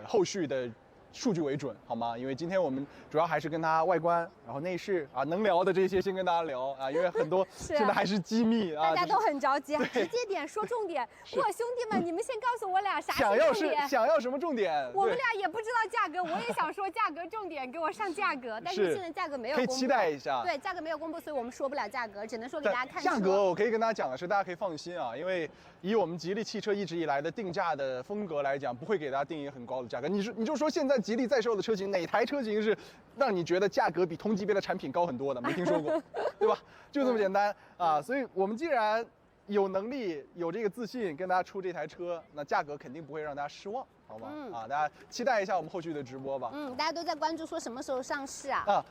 后续的数据为准，好吗？因为今天我们主要还是跟它外观，然后内饰啊，能聊的这些先跟大家聊啊，因为很多现在还是机密啊，大家都很着急，直接点说重点。哇，兄弟们，你们先告诉我俩啥是重点？想要什么重点？我们俩也不知道价格，我也想说价格重点，给我上价格，但是现在价格没有公布，可以期待一下。对，价格没有公布，所以我们说不了价格，只能说给大家看。价格我可以跟大家讲的是，大家可以放心啊，因为以我们吉利汽车一直以来的定价的风格来讲，不会给大家定一个很高的价格。你就说现在吉利在售的车型。哪台车型是让你觉得价格比同级别的产品高很多的？没听说过，对吧？就这么简单啊！所以我们既然有能力、有这个自信跟大家出这台车，那价格肯定不会让大家失望，好吗？大家期待一下我们后续的直播吧。大家都在关注说什么时候上市啊？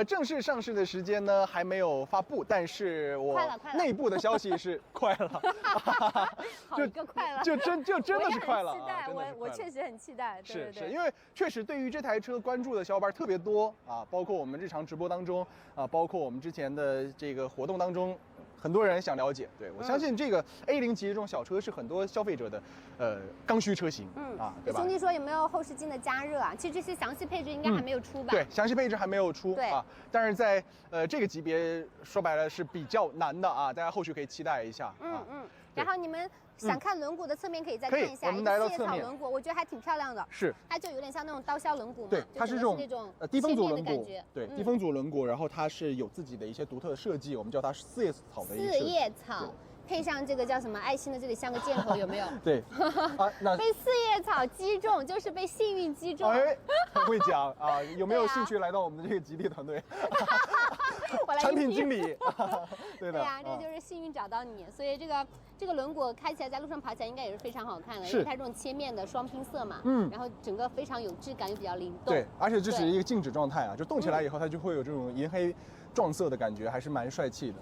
正式上市的时间呢还没有发布，但是我内部的消息是快了，好一个快了，就真的是快了。期待，我确实很期待。是因为确实对于这台车关注的小伙伴特别多啊，包括我们日常直播当中啊，包括我们之前的这个活动当中。很多人想了解，对我相信这个 A0级这种小车是很多消费者的刚需车型，对吧？兄弟说有没有后视镜的加热啊？其实这些详细配置应该还没有出吧？对，详细配置还没有出啊，但是在这个级别说白了是比较难的啊，大家后续可以期待一下。然后你们想看轮�r的侧面可以再看一下，我们来到侧面，轮�r我觉得还挺漂亮的，是，它就有点像那种刀削轮毂嘛，对，它是这种低风阻轮毂，对，低风阻轮毂，然后它是有自己的一些独特的设计，我们叫它4叶草的一个4叶草。配上这个叫什么爱心的，这里像个箭头，有没有？对，那被四叶草击中，就是被幸运击中。哎，很会讲啊！有没有兴趣来到我们的这个吉利团队？我来产品经理，对的。对呀，这就是幸运找到你，所以这个轮毂开起来，在路上跑起来应该也是非常好看的，因为它这种切面的双拼色嘛，然后整个非常有质感，又比较灵动。对，而且这是一个静止状态啊，就动起来以后，它就会有这种银黑撞色的感觉，还是蛮帅气的。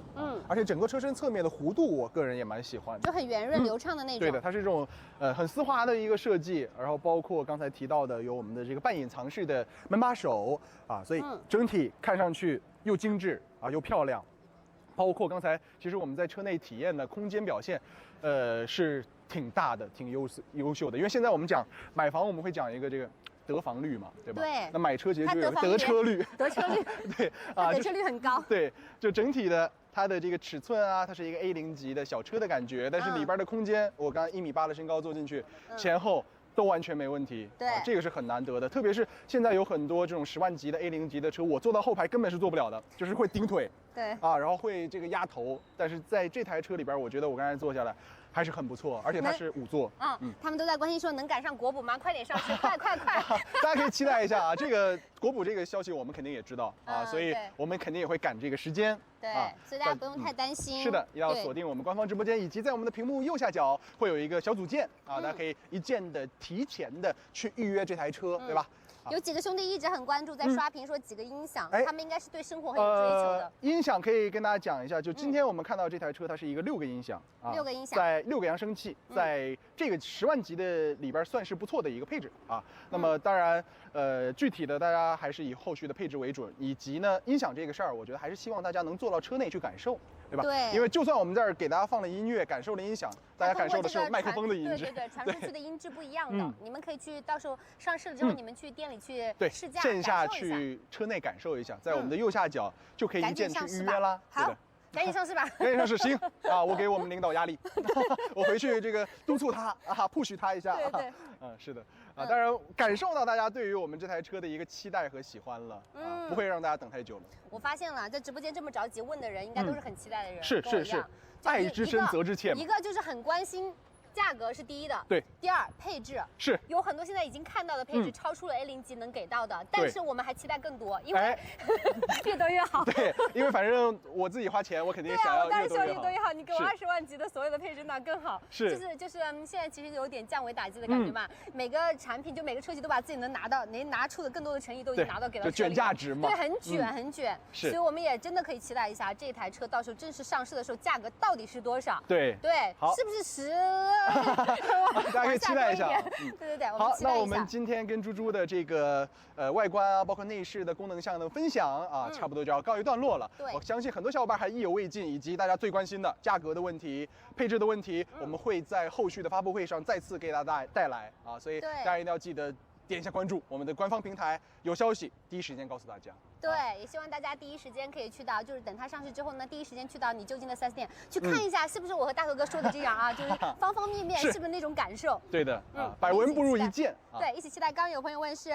而且整个车身侧面的弧度，我个人也蛮喜欢的，就很圆润流畅的那种。对的，它是这种很丝滑的一个设计，然后包括刚才提到的有我们的这个半隐藏式的门把手啊，所以整体看上去又精致啊又漂亮。包括刚才其实我们在车内体验的空间表现，是挺大的，挺优秀的。因为现在我们讲买房，我们会讲一个这个得房率嘛，对吧？对。那买车其实就有得车率。得车率。对啊，得车率很高。对，就整体的它的这个尺寸啊，它是一个 A0级的小车的感觉，但是里边的空间，我刚刚1.8米的身高坐进去，前后都完全没问题。对，这个是很难得的，特别是现在有很多这种10万级的 A0级的车，我坐到后排根本是坐不了的，就是会顶腿。对啊，然后会这个压头，但是在这台车里边，我觉得我刚才坐下来还是很不错，而且它是5座。他们都在关心说能赶上国补吗？快点上市，快！大家可以期待一下啊，这个国补这个消息我们肯定也知道啊，所以我们肯定也会赶这个时间。对，所以大家不用太担心。是的，要锁定我们官方直播间，以及在我们的屏幕右下角会有一个小组件啊，大家可以一键的提前的去预约这台车，对吧？有几个兄弟一直很关注，在刷屏说几个音响，他们应该是对生活很有追求的。音响可以跟大家讲一下，就今天我们看到这台车，它是一个6个音响啊，6个音响，在6个扬声器，在这个10万级的里边算是不错的一个配置啊。那么当然，具体的大家还是以后续的配置为准，以及呢音响这个事儿，我觉得还是希望大家能坐到车内去感受。对吧？对，因为就算我们这儿给大家放了音乐，感受了音响，大家感受的是麦克风的音质。对，传出去的音质不一样的。你们可以去到时候上市了之后，你们去店里去试驾，线下去车内感受一下，在我们的右下角就可以一键去预约啦。好，赶紧上市吧！赶紧上市，行啊！我给我们领导压力，我回去这个督促他啊，push他一下。对，是的。啊，当然感受到大家对于我们这台车的一个期待和喜欢了，不会让大家等太久了。我发现了，在直播间这么着急问的人，应该都是很期待的人。是，爱之深责之切嘛。一个就是很关心。价格是第一的，对。第二，配置是有很多现在已经看到的配置超出了 A0级能给到的，但是我们还期待更多，因为越多越好。对，因为反正我自己花钱，我肯定想要越多越好。你给我20万级的所有的配置那更好。是，就是现在其实有点降维打击的感觉嘛，每个产品就每个车企都把自己能拿出的更多的诚意都已经拿到给到车里，就卷价值嘛。对，很卷。所以我们也真的可以期待一下这台车到时候正式上市的时候价格到底是多少？对，好，是不是大家可以期待一下。对，好，那我们今天跟猪猪的这个外观啊，包括内饰的功能项的分享啊，差不多就要告一段落了。我相信很多小伙伴还意犹未尽，以及大家最关心的价格的问题、配置的问题，我们会在后续的发布会上再次给大家带来啊，所以大家一定要记得点一下关注我们的官方平台，有消息第一时间告诉大家。对，也希望大家第一时间可以去到，就是等它上市之后呢，第一时间去到你就近的4S店去看一下，是不是我和大头哥说的这样啊？就是方方面面是不是那种感受？对的，百闻不如一见。对，一起期待。刚刚有朋友问是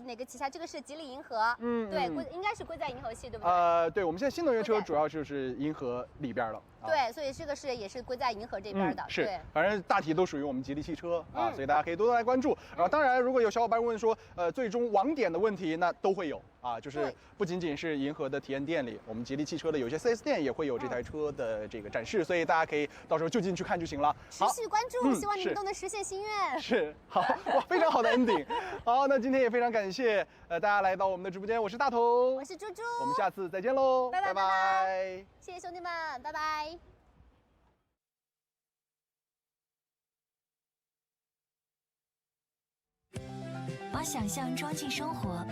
哪个旗下？这个是吉利银河，对，应该是归在银河系，对不对？对，我们现在新能源车主要就是银河里边了。对，所以这个也是归在银河这边的。是，反正大体都属于我们吉利汽车啊，所以大家可以多多来关注。然后当然，如果有小伙伴问说，最终网点的问题，那都会有啊，就是不仅仅是银河的体验店里，我们吉利汽车的有些4S店也会有这台车的这个展示，所以大家可以到时候就近去看就行了。持续关注，希望你们都能实现心愿。是，好哇，非常好的 ending。好，那今天也非常感谢大家来到我们的直播间，我是大头，我是猪猪，我们下次再见喽，拜拜，谢谢兄弟们，拜拜。把想象装进生活，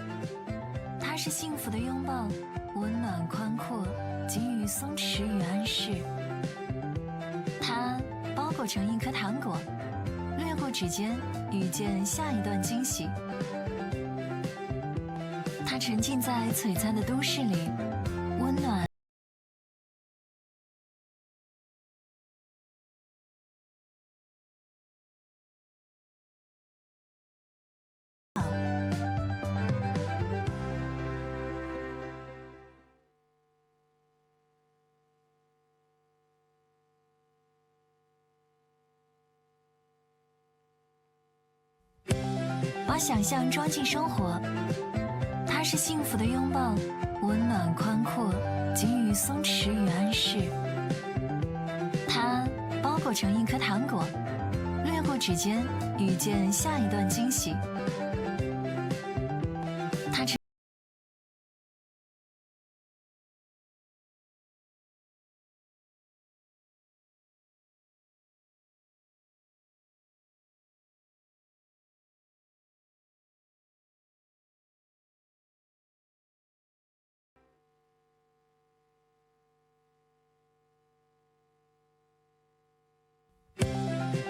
它是幸福的拥抱，温暖宽阔，给予松弛与安适。它包裹成一颗糖果，掠过指尖，遇见下一段惊喜。它沉浸在璀璨的都市里，温暖。把想象装进生活，它是幸福的拥抱，温暖宽阔，给予松弛与安适。它包裹成一颗糖果，掠过指尖，遇见下一段惊喜。它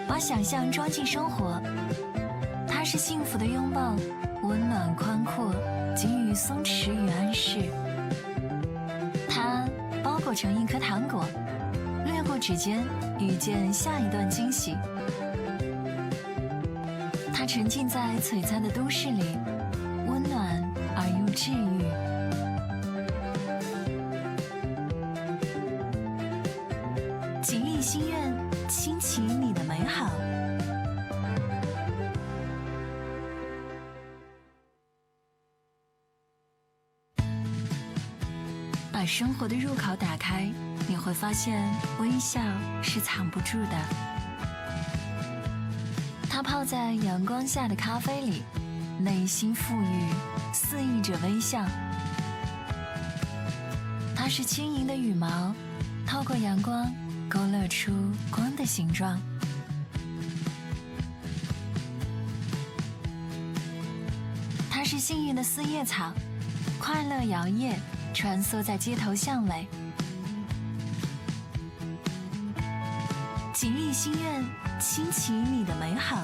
把想象装进生活，它是幸福的拥抱，温暖宽阔，给予松弛与安适。它包裹成一颗糖果，掠过指尖，遇见下一段惊喜。它沉浸在璀璨的都市里，温暖而又治愈。吉利心愿，倾起你的美好。把生活的入口打开，你会发现微笑是藏不住的。它泡在阳光下的咖啡里，内心富裕，肆意着微笑。它是轻盈的羽毛，透过阳光勾勒出光的形状。它是幸运的四叶草，快乐摇曳，穿梭在街头巷尾。吉利心愿，倾起你的美好。